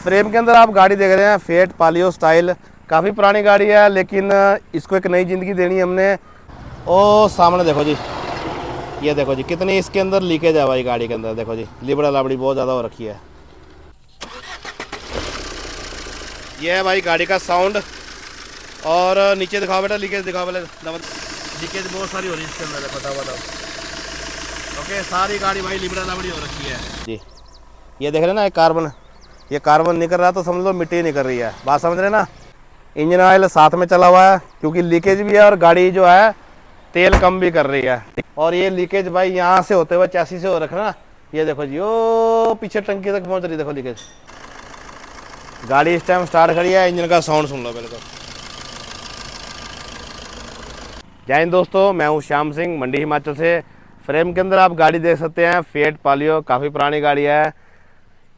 Frame के अंदर आप गाड़ी देख रहे हैं फिएट पालियो स्टाइल, काफ़ी पुरानी गाड़ी है लेकिन इसको एक नई ज़िंदगी देनी है हमने। ओ सामने देखो जी, ये देखो जी कितनी इसके अंदर लीकेज है भाई गाड़ी के अंदर। देखो जी लिबड़ा लाबड़ी बहुत ज़्यादा हो रखी है। ये है भाई गाड़ी का साउंड। और नीचे दिखाओ बेटा, लीकेज दिखाओ पहले। लीकेज बहुत सारी हो रही है इसके अंदर, बताओ। ओके सारी गाड़ी भाई लिबड़ा लाबड़ी हो रखी है जी। ये देख रहे हैं ना, कार्बन, ये कार्बन निकल रहा है तो समझ लो मिट्टी निकल रही है, बात समझ रहे ना। इंजन ऑयल साथ में चला हुआ है क्योंकि लीकेज भी है और गाड़ी जो है तेल कम भी कर रही है। और ये लीकेज भाई यहाँ से होते हुए चैसी से हो रखा ना। ये देखो जी ओ पीछे टंकी तक पहुँच रही, देखो लीकेज। गाड़ी इस टाइम स्टार्ट करी है, इंजन का साउंड सुन लो पहले तो। जय हिंद दोस्तों, मैं हूँ श्याम सिंह, मंडी हिमाचल से। फ्रेम के अंदर आप गाड़ी देख सकते हैं फिएट पालियो, काफ़ी पुरानी गाड़ी है।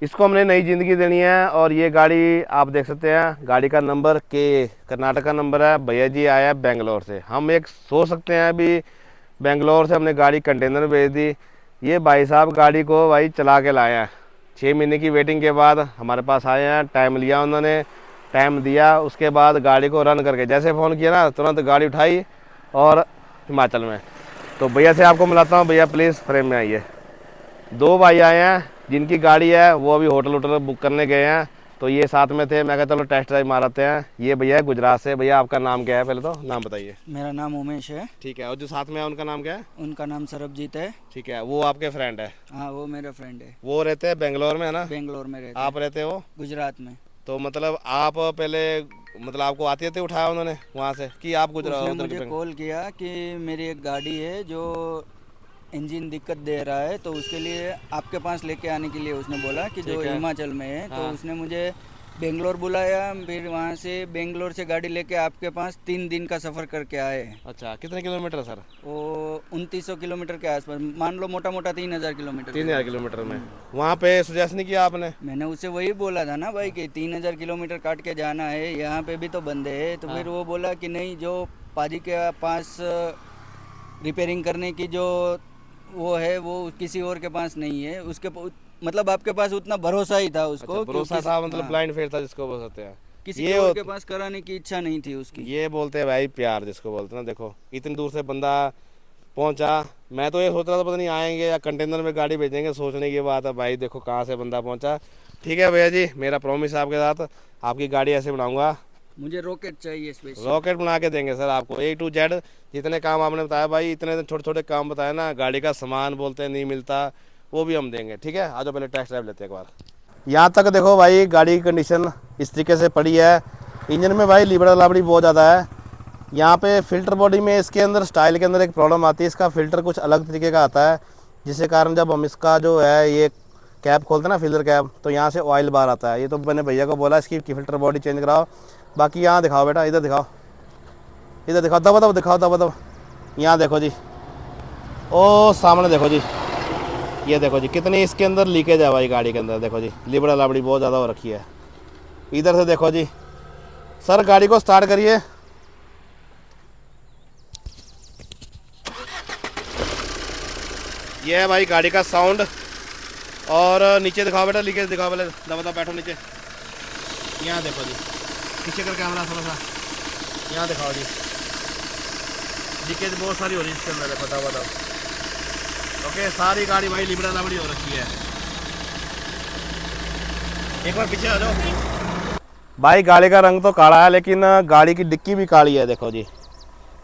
इसको हमने नई ज़िंदगी देनी है। और ये गाड़ी आप देख सकते हैं, गाड़ी का नंबर के कर्नाटक का नंबर है। भैया जी आया है बेंगलोर से। हम एक सोच सकते हैं अभी बेंगलोर से हमने गाड़ी कंटेनर में भेज दी। ये भाई साहब गाड़ी को भाई चला के लाए हैं। 6 महीने की वेटिंग के बाद हमारे पास आए हैं। टाइम लिया उन्होंने, टाइम दिया, उसके बाद गाड़ी को रन करके जैसे फ़ोन किया ना तुरंत गाड़ी उठाई और हिमाचल में। तो भैया से आपको मिलाता हूँ। भैया प्लीज़ फ्रेम में आइए। 2 भाई आए हैं जिनकी गाड़ी है, वो अभी होटल वोटल बुक करने गए हैं, तो ये साथ में थे। मैं कहा चलो टेस्ट ड्राइव मारते हैं। ये भैया है गुजरात से। भैया आपका नाम क्या है, पहले तो नाम बताइए। मेरा नाम उमेश है। ठीक है, और जो साथ में है उनका नाम क्या है? उनका नाम सरबजीत है। ठीक है, वो आपके फ्रेंड है? हाँ वो मेरा फ्रेंड है। वो रहते हैं बेंगलोर में है ना? बेंगलोर में रहते आप रहते हो गुजरात में। तो मतलब आप पहले, मतलब आपको आती थे उठाया उन्होंने वहाँ से कि आप गुजरात? उसने मुझे कॉल किया कि मेरी एक गाड़ी है जो इंजन दिक्कत दे रहा है, तो उसके लिए आपके पास लेके आने के लिए उसने बोला कि जो हिमाचल में है। तो उसने मुझे बेंगलोर बुलाया, फिर वहाँ से बेंगलोर से गाड़ी लेके आपके पास 3 दिन का सफ़र करके आए। अच्छा, कितने किलोमीटर सर? वो 2900 किलोमीटर के आसपास, मान लो मोटा मोटा 3000 किलोमीटर। 3000 किलोमीटर में वहाँ पे सुजेस्ट नहीं किया आपने? मैंने उससे वही बोला था ना भाई कि 3000 किलोमीटर काट के जाना है, यहाँ पे भी तो बंदे है। तो फिर वो बोला कि नहीं, जो पाजी के पास रिपेयरिंग करने की जो वो है वो किसी और के पास नहीं है। उसके मतलब आपके पास उतना भरोसा ही था उसको। अच्छा, भरोसा था, मतलब ब्लाइंड फेथ था जिसको बोल सकते हैं। किसी और के पास कराने की इच्छा नहीं थी उसकी। ये बोलते हैं भाई प्यार जिसको बोलते हैं ना। देखो इतनी दूर से बंदा पहुंचा। मैं तो ये सोच रहा था पता नहीं आएंगे या कंटेनर में गाड़ी भेजेंगे, सोचने की बात है भाई। देखो कहाँ से बंदा पहुंचा। ठीक है भैया जी, मेरा प्रॉमिस है आपके साथ, आपकी गाड़ी ऐसे बनाऊंगा। मुझे रॉकेट चाहिए स्पेशल। रॉकेट बना के देंगे सर आपको, A to Z। जितने काम आपने बताया भाई, इतने छोटे छोटे काम बताया ना, गाड़ी का सामान बोलते हैं नहीं मिलता, वो भी हम देंगे। ठीक है, आ जाओ पहले टेस्ट ड्राइव लेते हैं एक बार। यहाँ तक देखो भाई गाड़ी की कंडीशन इस तरीके से पड़ी है। इंजन में भाई लिबड़ा लाबड़ी बहुत ज़्यादा है। यहाँ पे फिल्टर बॉडी में इसके अंदर स्टाइल के अंदर एक प्रॉब्लम आती है, इसका फ़िल्टर कुछ अलग तरीके का आता है, जिसके कारण जब हम इसका जो है ये कैप खोलते हैं ना, फिल्टर कैप, तो यहाँ से ऑयल बाहर आता है। ये तो मैंने भैया को बोला इसकी फ़िल्टर बॉडी चेंज कराओ। बाकी यहाँ दिखाओ बेटा, इधर दिखाओ, इधर दिखाओ, दबा दिखाओ, दबा। यहाँ देखो जी, ओ सामने देखो जी, ये देखो जी कितनी इसके अंदर लीकेज है भाई गाड़ी के अंदर। देखो जी लिबड़ा लाबड़ी बहुत ज़्यादा हो रखी है। इधर से देखो जी। सर गाड़ी को स्टार्ट करिए। ये है भाई गाड़ी का साउंड। और नीचे दिखाओ बेटा, लीकेज दिखाओ पहले, दबा बैठो नीचे। यहाँ देखो जी, पीछे कर कैमरा थोड़ा सा, यहाँ दिखाओ जी। लीकेज बहुत सारी हो रही है इसके अंदर, बताओ। ओके सारी गाड़ी भाई लिबड़ा लाबड़ी हो रखी है। एक बार पीछे आ जाओ। भाई गाड़ी का रंग तो काला है लेकिन गाड़ी की डिक्की भी काली है। देखो जी,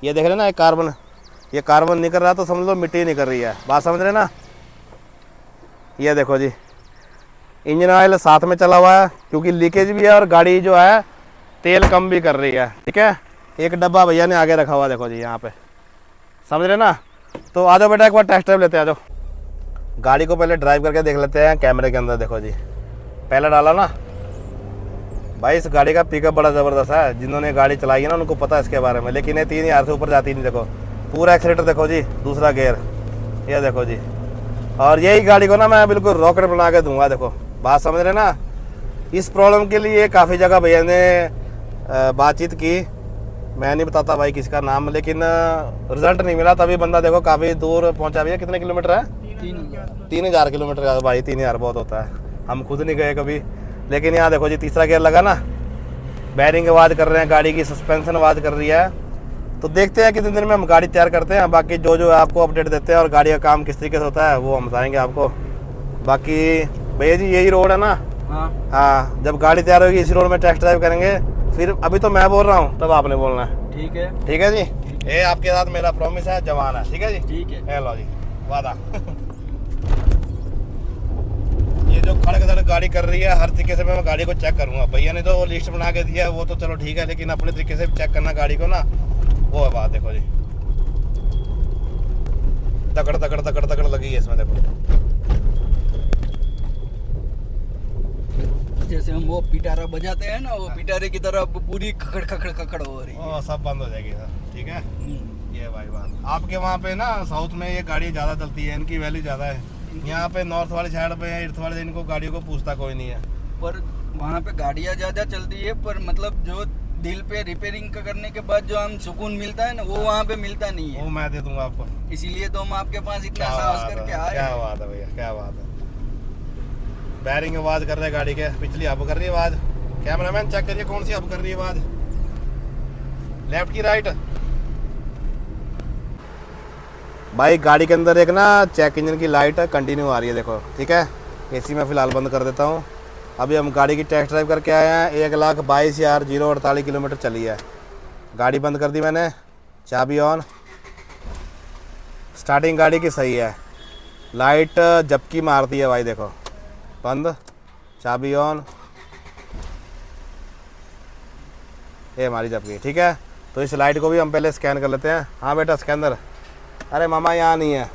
ये देख रहे हैं ना, कार्बन, ये कार्बन निकल रहा है तो समझ लो मिट्टी निकल रही है, बात समझ रहे ना। ये देखो जी इंजन ऑयल साथ में चला हुआ है क्योंकि लीकेज भी है और गाड़ी जो है तेल कम भी कर रही है। ठीक है, एक डब्बा भैया ने आगे रखा हुआ, देखो जी यहाँ पे, समझ रहे ना। तो आ जाओ बेटा एक बार टेस्ट ड्राइव लेते हैं, आ जाओ। गाड़ी को पहले ड्राइव करके देख लेते हैं कैमरे के अंदर। देखो जी पहले डाला ना भाई, इस गाड़ी का पिकअप बड़ा ज़बरदस्त है। जिन्होंने गाड़ी चलाई है ना उनको पता है इसके बारे में, लेकिन ये 3000 से ऊपर जाती नहीं। देखो पूरा एक्सीलेटर देखो जी, दूसरा गियर, ये देखो जी। और यही गाड़ी को ना मैं बिल्कुल रॉकेट बना के दूंगा। देखो बात समझ रहे ना। इस प्रॉब्लम के लिए काफ़ी जगह भैया ने बातचीत की, मैं नहीं बताता भाई किसका नाम, लेकिन रिजल्ट नहीं मिला। तभी बंदा देखो काफ़ी दूर पहुंचा। भैया कितने किलोमीटर है? 3000 किलोमीटर का भाई। 3000 बहुत होता है, हम खुद नहीं गए कभी, लेकिन यहाँ देखो जी तीसरा गियर लगा ना, बैरिंग आवाज़ कर रहे हैं, गाड़ी की सस्पेंशन आवाज़ कर रही है। तो देखते हैं कितने दिन में हम गाड़ी तैयार करते हैं। बाकी जो जो आपको अपडेट देते हैं और गाड़ी का काम किस तरीके से होता है वो हम बताएंगे आपको। बाकी भैया जी यही रोड है ना? हाँ हाँ, जब गाड़ी तैयार होगी इसी रोड में टेस्ट ड्राइव करेंगे। फिर अभी तो मैं बोल रहा हूँ, तब आपने बोलना है। ठीक है। ठीक है जी, ये आपके साथ मेरा प्रॉमिस है, जवान है। ठीक है जी, ठीक है। हेलो जी, वादा। ये जो खड़क धड़क गाड़ी कर रही है, हर तरीके से मैं गाड़ी को चेक करूंगा। भैया ने तो लिस्ट बना के दिया है, वो तो चलो ठीक है, लेकिन अपने तरीके से चेक करना गाड़ी को ना, वो है बात। देखो जी तकड़ तकड़ तकड़ तकड़ लगी है इसमें, देखो। जैसे हम वो पिटारा बजाते हैं ना, वो पिटारे की तरह पूरी खखड़ खखड़ खखड़ हो रही है। सब बंद हो जाएगी सर। ठीक है, ये भाई बात। आपके वहाँ पे ना साउथ में ये गाड़ी ज़्यादा चलती है, इनकी वैल्यू ज़्यादा है। यहाँ पे नॉर्थ वाली साइड पे ईर्थ वाले इनको गाड़ियों को पूछता कोई नहीं है। पर वहाँ पे गाड़ियाँ ज़्यादा चलती है, पर मतलब जो दिल पे रिपेयरिंग करने के बाद जो हम सुकून मिलता है ना, वो वहाँ पे मिलता नहीं है। वो मैं दे दूंगा आपको, इसीलिए तो हम आपके पास इतना क्या साहस बात करके है, आए। क्या बात है भैया, क्या बात है। बैरिंग आवाज़ कर रहे हैं गाड़ी के, पिछली अब कर रही है आवाज़। कैमरामैन चेक करिए कौन सी अब कर रही है आवाज़, लेफ्ट की राइट। भाई गाड़ी के अंदर एक ना चेक इंजन की लाइट कंटिन्यू आ रही है, देखो। ठीक है, एसी में फ़िलहाल बंद कर देता हूँ। अभी हम गाड़ी की टेस्ट ड्राइव करके आए हैं। 1,22,048 किलोमीटर चली है। गाड़ी बंद कर दी मैंने, चाबी ऑन। स्टार्टिंग गाड़ी की सही है, लाइट झपकी मारती है भाई, देखो। बंद, चाबी ऑन, ये हमारी झपकी। ठीक है, तो इस लाइट को भी हम पहले स्कैन कर लेते हैं। हाँ बेटा स्कैनर। अरे मामा यहाँ नहीं है,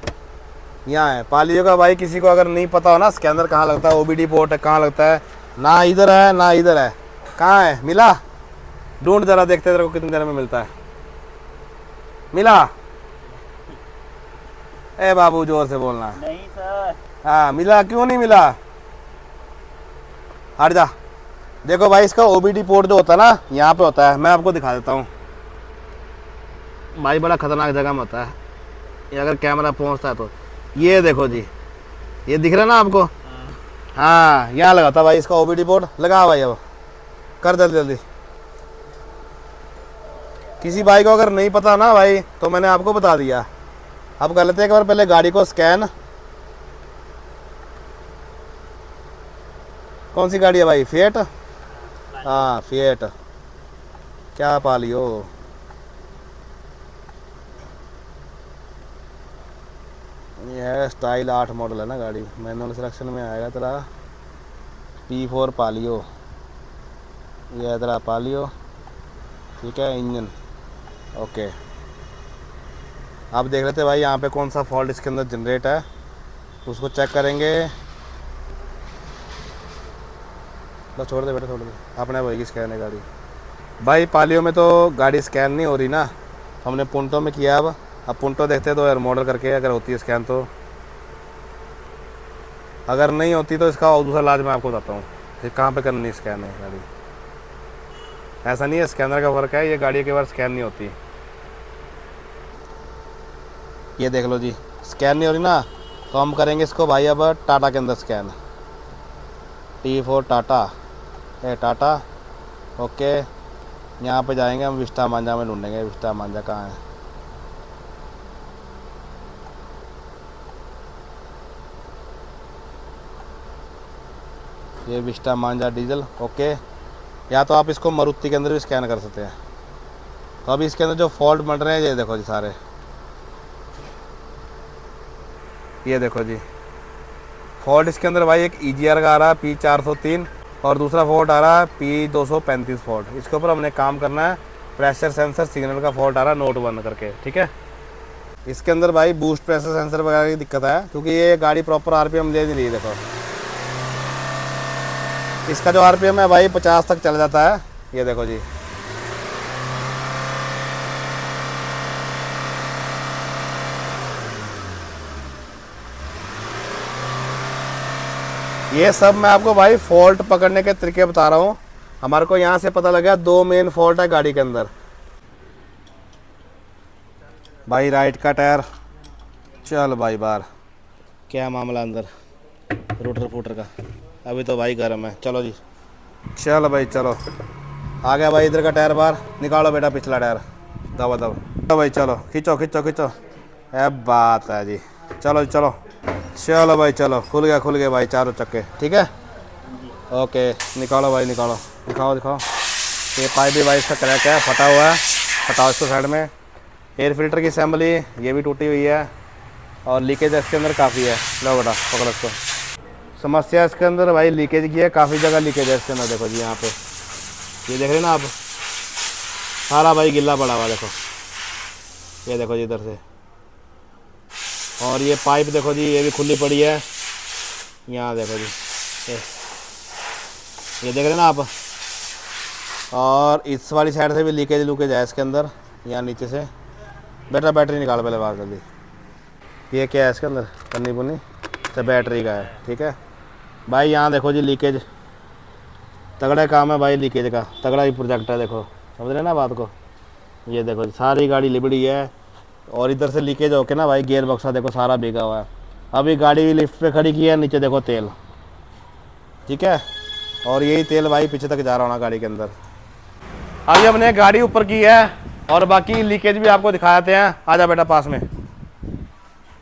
यहाँ है। पा लीजिएगा भाई, किसी को अगर नहीं पता हो ना स्कैनर कहाँ लगता है, ओबीडी पोर्ट है कहाँ लगता है, ना इधर है ना इधर है। कहाँ है? मिला? ढूंढ जरा, देखते तेरे को कितनी देर में मिलता है। मिला? ए बाबू जोर से बोलना। नहीं सर। हाँ मिला, क्यों नहीं मिला? हट जा। देखो भाई, इसका ओबीडी पोर्ट जो होता है ना, यहाँ पे होता है। मैं आपको दिखा देता हूँ भाई, बड़ा खतरनाक जगह में होता है ये, अगर कैमरा पहुँचता है तो। ये देखो जी, ये दिख रहा है ना आपको? हाँ, यहाँ लगा था भाई इसका ओबीडी पोर्ट। लगा भाई, अब कर जल्दी जल्दी। किसी भाई को अगर नहीं पता ना भाई, तो मैंने आपको बता दिया। अब कर लेते हैं एक बार पहले गाड़ी को स्कैन। कौन सी गाड़ी है भाई? फिएट? हाँ फिएट। क्या पा लियो? ये है स्टाइल 8 मॉडल है ना गाड़ी। मैनुअल सिलेक्शन में आएगा तेरा P4 पालियो, ये है तेरा पालियो। ठीक है, इंजन ओके। अब देख लेते भाई यहाँ पे कौन सा फॉल्ट इसके अंदर जनरेट है, उसको चेक करेंगे। बस छोड़ दे बेटा, छोड़ दे, अपने होगी स्कैन है गाड़ी। भाई पालियो में तो गाड़ी स्कैन नहीं हो रही ना, हमने पुंटो में किया। अब पुंटो देखते हैं तो यार मॉडल करके, अगर होती है स्कैन तो। अगर नहीं होती तो इसका और दूसरा इलाज मैं आपको बताता हूँ कि कहाँ पे करनी स्कैन है गाड़ी। ऐसा नहीं है, स्कैनर का फ़र्क है, ये गाड़ी के बार स्कैन नहीं होती। ये देख लो जी, स्कैन नहीं हो रही ना, तो हम करेंगे इसको भाई अब टाटा के अंदर स्कैन। T4 टाटा, ए टाटा ओके। यहाँ पे जाएंगे हम, विस्टा मांझा में ढूंढेंगे। विस्टा मांझा कहाँ है? ये विस्टा मांझा डीजल ओके। या तो आप इसको मारुति के अंदर भी स्कैन कर सकते हैं। तो अभी इसके अंदर जो फॉल्ट बन रहे हैं ये देखो जी सारे, ये देखो जी फॉल्ट इसके अंदर भाई। एक EGR का आ रहा है P403 और दूसरा फॉल्ट आ रहा है P235 फॉल्ट। इसके ऊपर हमने काम करना है। प्रेशर सेंसर सिग्नल का फॉल्ट आ रहा है नोट 1 करके। ठीक है, इसके अंदर भाई बूस्ट प्रेशर सेंसर वगैरह की दिक्कत है, क्योंकि ये गाड़ी प्रॉपर RPM दे नहीं रही। देखो इसका जो RPM है भाई 50 तक चल जाता है। ये देखो जी, ये सब मैं आपको भाई फॉल्ट पकड़ने के तरीके बता रहा हूँ। हमारे को यहाँ से पता लगा 2 मेन फॉल्ट है गाड़ी के अंदर। भाई राइट का टायर, चल भाई बाहर। क्या मामला अंदर रोटर फूटर का? अभी तो भाई गर्म है। चलो जी चलो भाई चलो, आ गया भाई इधर का टायर बाहर, निकालो बेटा पिछला टायर, दबा दबा। चलो भाई चलो, खींचो खींचो खींचो, अब बात है जी। चलो चलो चलो भाई चलो, खुल गया भाई चारों चक्के, ठीक है। ओके निकालो भाई निकालो, दिखाओ दिखाओ। ये पाइप भी भाई इसका क्रैक है, फटा हुआ है, हटाओ इसको साइड में। एयर फिल्टर की असेंबली ये भी टूटी हुई है, और लीकेज इसके अंदर काफ़ी है। लो बेटा पकड़ इसको। समस्या इसके अंदर भाई लीकेज की है, काफ़ी जगह लीकेज है इसके अंदर। देखो जी यहाँ पे, ये देख रहे हैं ना आप, सारा भाई गिल्ला पड़ा हुआ देखो, ये देखो जी इधर से। और ये पाइप देखो जी, ये भी खुली पड़ी है, यहाँ देखो जी, ये देख रहे हैं ना आप। और इस वाली साइड से भी लीकेज लूकेज है इसके अंदर, यहाँ नीचे से। बेटा बैटरी निकाल पहले बाहर जल्दी। ये क्या है इसके अंदर, पन्नी पुन्नी तो बैटरी का है, ठीक है भाई। यहाँ देखो जी लीकेज, तगड़ा काम है भाई लीकेज का, तगड़ा ही प्रोजेक्ट है, देखो समझ रहे ना बात को। ये देखो सारी गाड़ी लिबड़ी है, और इधर से लीकेज होके ना भाई गियर बक्सा देखो सारा भीगा हुआ है। अभी गाड़ी लिफ्ट पे खड़ी की है, नीचे देखो तेल, ठीक है। और यही तेल भाई पीछे तक जा रहा होना गाड़ी के अंदर। अभी हमने गाड़ी ऊपर की है, और बाकी लीकेज भी आपको दिखा देते हैं। आ जा बेटा पास में,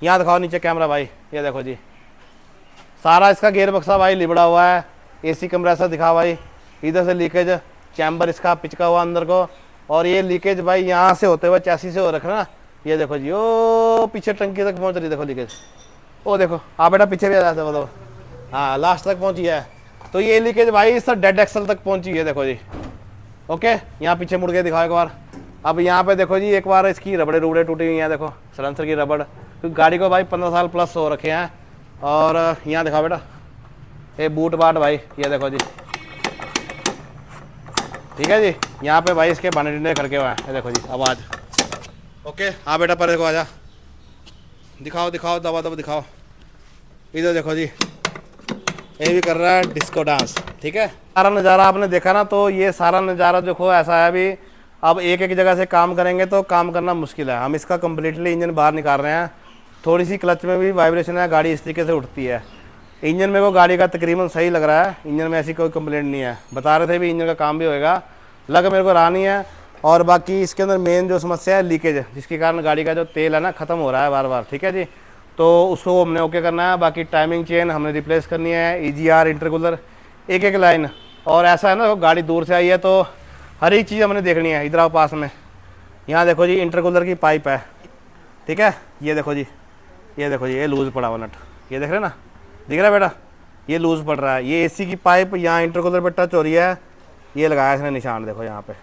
यहाँ दिखाओ नीचे कैमरा भाई, ये देखो जी सारा इसका गियर बक्सा भाई लिबड़ा हुआ है। एसी कंप्रेसर दिखा भाई, इधर से लीकेज, चैम्बर इसका पिचका हुआ अंदर को। और ये लीकेज भाई यहाँ से होते हुए चैसी से हो रखा ना, ये देखो जी ओ पीछे टंकी तक पहुँच रही, देखो लीकेज। ओ देखो आप बेटा पीछे भी आ जाते बताओ, हाँ लास्ट तक पहुँची है। तो ये लीकेज भाई इस डेड एक्सल तक पहुँची है, देखो जी। ओके यहाँ पीछे मुड़ के दिखाओ एक बार। अब यहाँ पे देखो जी एक बार इसकी रबड़े रुबड़े टूटी हुई हैं, देखो सलेंसर की रबड़, क्योंकि गाड़ी को भाई 15 साल प्लस हो रखे हैं। और यहाँ दिखाओ बेटा, ये बूट बाट भाई, ये देखो जी, ठीक है जी। यहाँ पे भाई इसके बाने डिंडे खड़के हुए हैं, ये देखो जी आवाज़। ओके हाँ बेटा पर देखो, आजा दिखाओ दिखाओ, दबा दबा दिखाओ। इधर देखो जी, ये भी कर रहा है डिस्को डांस, ठीक है। सारा नज़ारा आपने देखा ना, तो ये सारा नज़ारा देखो ऐसा है। अभी अब एक एक जगह से काम करेंगे तो काम करना मुश्किल है। हम इसका कम्प्लीटली इंजन बाहर निकाल रहे हैं। थोड़ी सी क्लच में भी वाइब्रेशन है, गाड़ी इस तरीके से उठती है। इंजन मेरे को गाड़ी का तकरीबन सही लग रहा है, इंजन में ऐसी कोई कंप्लेंट नहीं है। बता रहे थे भी इंजन का काम भी होएगा, लग मेरे को रहा नहीं है। और बाकी इसके अंदर मेन जो समस्या है लीकेज, जिसके कारण गाड़ी का जो तेल है ना ख़त्म हो रहा है बार बार, ठीक है जी। तो उसको हमने ओके करना है। बाकी टाइमिंग चेन हमने रिप्लेस करनी है, EGR इंटरकूलर एक एक लाइन। और ऐसा है ना, गाड़ी दूर से आई है तो हर एक चीज़ हमने देखनी है। इधर आओ पास में, यहाँ देखो जी इंटरकूलर की पाइप है, ठीक है। ये देखो जी, ये देखो जी, ये लूज़ पड़ा हुआ नट, ये देख रहे ना, दिख रहा है बेटा, ये लूज़ पड़ रहा है। ये AC की पाइप यहाँ इंटरकूलर पे टच हो रही है, ये लगाया इसने निशान, देखो यहाँ पे।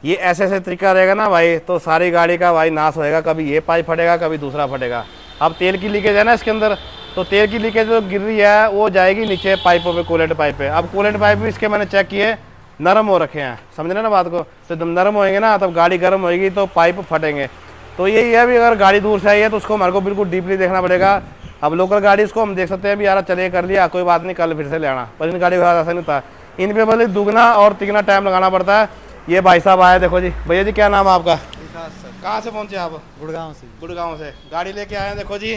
ये ऐसे ऐसे तरीका रहेगा ना भाई, तो सारी गाड़ी का भाई नाश होएगा। कभी ये पाइप फटेगा, कभी दूसरा फटेगा। अब तेल की लीकेज है ना इसके अंदर, तो तेल की लीकेज जो गिर रही है वो जाएगी नीचे पाइपों पे, कूलेंट पाइप पे। अब कूलेंट पाइप भी इसके मैंने चेक किए, नरम हो रखे हैं, समझ रहे ना बात को। तो एकदम नरम होएंगे ना, तब गाड़ी गर्म होएगी तो पाइप फटेंगे। तो यही है भी, अगर गाड़ी दूर से आई है तो उसको हमारे को बिल्कुल डीपली देखना पड़ेगा। अब लोकल गाड़ी उसको हम देख सकते हैं भी, यार चलिए कर लिया कोई बात नहीं, कल फिर से ले आना। पर इन गाड़ी का ऐसा नहीं होता, इन पे बल्कि दुगना और तिगना टाइम लगाना पड़ता है। ये भाई साहब आए, देखो जी। भैया जी क्या नाम है आपका? कहाँ से पहुँचे आप? गुड़गांव से। गुड़गांव से गाड़ी लेके आए हैं। देखो जी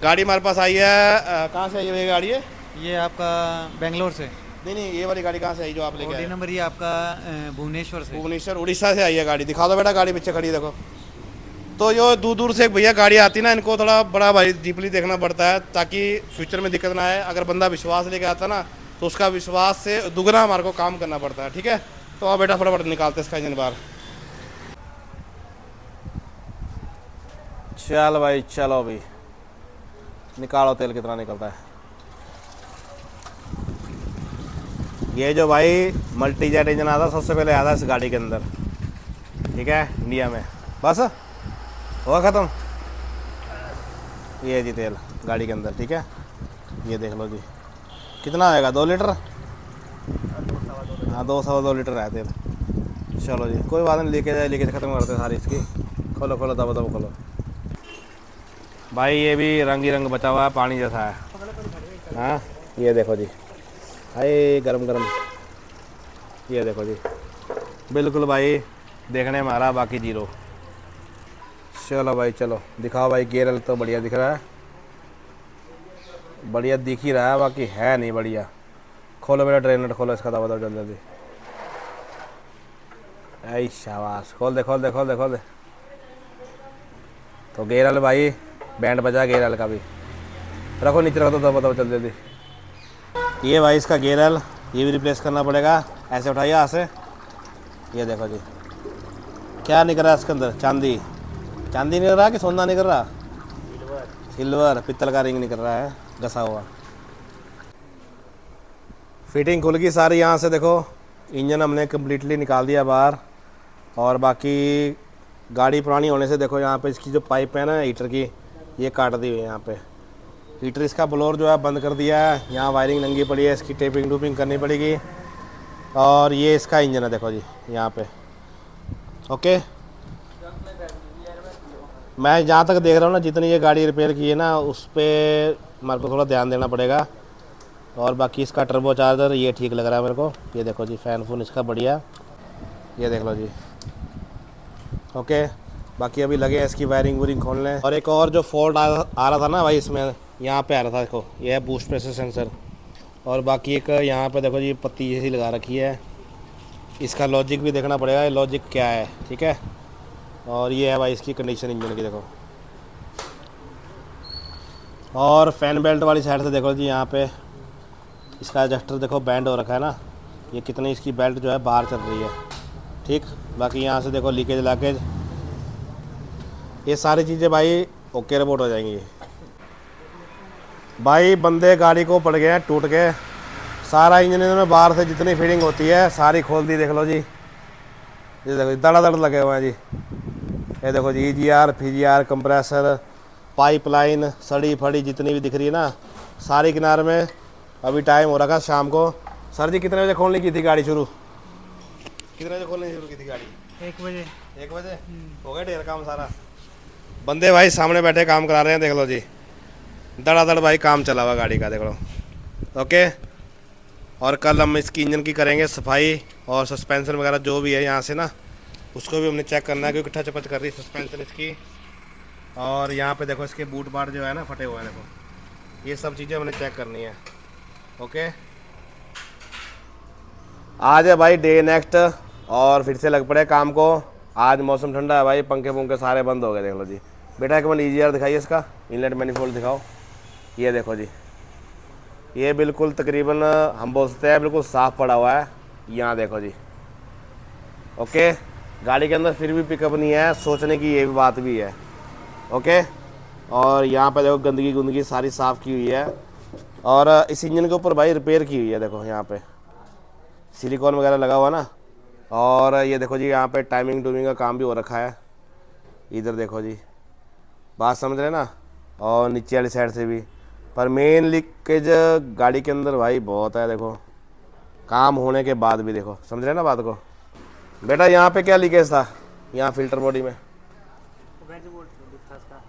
गाड़ी हमारे पास आई है, कहाँ से आई है ये गाड़ी? है ये आपका बेंगलोर से। नहीं नहीं, ये वाली गाड़ी कहाँ से आई जो आप लेके आए? नंबर ये आपका भुवनेश्वर से। भुवनेश्वर उड़ीसा से आई है गाड़ी। दिखा दो बेटा, गाड़ी पीछे खड़ी है देखो। तो जो दूर दूर से एक भैया गाड़ी आती ना, इनको थोड़ा बड़ा भाई डीपली देखना पड़ता है, ताकि फ्यूचर में दिक्कत ना आए। अगर बंदा विश्वास लेके आता ना, तो उसका विश्वास से दुगना हमारे को काम करना पड़ता है, ठीक है। तो आप बेटा फटाफट निकालते इसका इंजन बाहर। चल भाई चलो भाई, निकालो तेल कितना निकलता है। ये जो भाई मल्टी जेट इंजन आता सबसे पहले आता है इस गाड़ी के अंदर, ठीक है, इंडिया में। बस हुआ ख़त्म। ये जी तेल गाड़ी के अंदर, ठीक है। ये देख लो जी कितना आएगा, 2 लीटर। हाँ 2 लीटर है तेल। चलो जी कोई बात नहीं, लीकेज ख़त्म करते हैं सारी इसकी। खोलो खोलो, दबो दबो खोलो भाई। ये भी रंग ही रंग बचा हुआ है, पानी जैसा है। हाँ ये देखो जी, हाय गरम गरम। ये देखो जी बिल्कुल भाई देखने में आ रहा, बाकी जीरो। चलो भाई चलो दिखाओ भाई। गियर तो बढ़िया दिख रहा है, बढ़िया दिख ही रहा है, बाकी है नहीं बढ़िया। खोलो बेटा ड्रेन नट खोलो इसका, दबा दो जल्दी जल्दी। ऐ शाबाश, खोल दे खोल दे खोल दे खोल दे। तो गेयर वाले भाई बैंड बजा गेयर वाले का भी, रखो नीचे रख दो, दबा दो जल्दी जल्दी। ये भाई इसका गेयर वाल, ये भी रिप्लेस करना पड़ेगा। ऐसे उठाइए यहाँ से, ये देखो जी क्या निकल रहा है इसके अंदर, चांदी चांदी निकल रहा कि सोना निकल रहा, सिल्वर पित्तल का रिंग निकल रहा है घसा हुआ। फिटिंग खुल गई सारी यहाँ से देखो, इंजन हमने कम्प्लीटली निकाल दिया बाहर। और बाकी गाड़ी पुरानी होने से देखो यहाँ पे इसकी जो पाइप है ना हीटर की, ये काट दी हुई है यहाँ पे। हीटर इसका ब्लोअर जो है बंद कर दिया है, यहाँ वायरिंग नंगी पड़ी है, इसकी टेपिंग टूपिंग करनी पड़ेगी। और ये इसका इंजन है देखो जी यहाँ पे। ओके, मैं जहाँ तक देख रहा हूँ ना, जितनी ये गाड़ी रिपेयर की है ना, उस पर मेरे को थोड़ा ध्यान देना पड़ेगा। और बाकी इसका टर्बो चार्जर ये ठीक लग रहा है मेरे को, ये देखो जी फ़ैन फून इसका बढ़िया, ये देख लो जी। ओके, बाकी अभी लगे हैं इसकी वायरिंग वूरिंग खोलने। और एक और जो फॉल्ट आ रहा था ना भाई इसमें, यहाँ पे आ रहा था देखो, ये है बूस्ट प्रेशर सेंसर। और बाकी एक यहाँ पे देखो जी पत्ती जैसी लगा रखी है, इसका लॉजिक भी देखना पड़ेगा, ये लॉजिक क्या है, ठीक है। और ये है भाई इसकी कंडीशन इंजन की देखो। और फैन बेल्ट वाली साइड से देखो जी यहाँ पे इसका एडजस्टर देखो बैंड हो रखा है ना, ये कितनी इसकी बेल्ट जो है बाहर चल रही है, ठीक। बाकी यहाँ से देखो लीकेज लाकेज, ये सारी चीज़ें भाई ओके रिपोर्ट हो जाएंगी। भाई बंदे गाड़ी को पड़ गए हैं टूट के, सारा इंजन में बाहर से जितनी फीडिंग होती है सारी खोल दी, देख लो जी। ये देखो दड़ा लगे हुए हैं जी, ये देखो जी EGR PGR कंप्रेसर पाइपलाइन सड़ी फड़ी जितनी भी दिख रही है ना, सारी किनारे में। अभी टाइम हो रखा है शाम को। सर जी कितने बजे खोलने की थी गाड़ी शुरू, कितने बजे खोलने शुरू की थी गाड़ी? 1 बजे। 1 बजे हो गया ढेर काम सारा। बंदे भाई सामने बैठे काम करा रहे हैं, देख लो जी दड़ादड़ भाई काम चला हुआ गाड़ी का, देख लो। ओके, और कल हम इसकी इंजन की करेंगे सफाई, और सस्पेंशन वगैरह जो भी है यहाँ से ना, उसको भी हमने चेक करना है, क्योंकि ठच पच कर रही है सस्पेंशन इसकी। और यहाँ पे देखो इसके बूट बाट जो है ना फटे हुए हैं, देखो ये सब चीज़ें हमने चेक करनी है। ओके, आज है भाई डे नेक्स्ट, और फिर से लग पड़े काम को। आज मौसम ठंडा है भाई, पंखे पंखे सारे बंद हो गए, देख लो जी। बेटा एक बार EGR दिखाइए, इसका इनलेट मैनिफोल्ड दिखाओ। ये देखो जी, ये बिल्कुल तकरीबन हम बोल सकते हैं बिल्कुल साफ़ पड़ा हुआ है, यहाँ देखो जी। ओके, गाड़ी के अंदर फिर भी पिकअप नहीं है, सोचने की ये भी बात भी है। ओके, और यहाँ पे देखो गंदगी गुंदगी सारी साफ़ की हुई है। और इस इंजन के ऊपर भाई रिपेयर की हुई है, देखो यहाँ पे सिलिकॉन वगैरह लगा हुआ ना। और ये देखो जी यहाँ पे टाइमिंग टूमिंग का काम भी हो रखा है, इधर देखो जी, बात समझ रहे ना। और नीचे वाली साइड से भी, पर मेन लीकेज गाड़ी के अंदर भाई बहुत है, देखो काम होने के बाद भी, देखो समझ रहे ना बात को। बेटा यहाँ पे क्या लीकेज था, यहाँ फिल्टर बॉडी में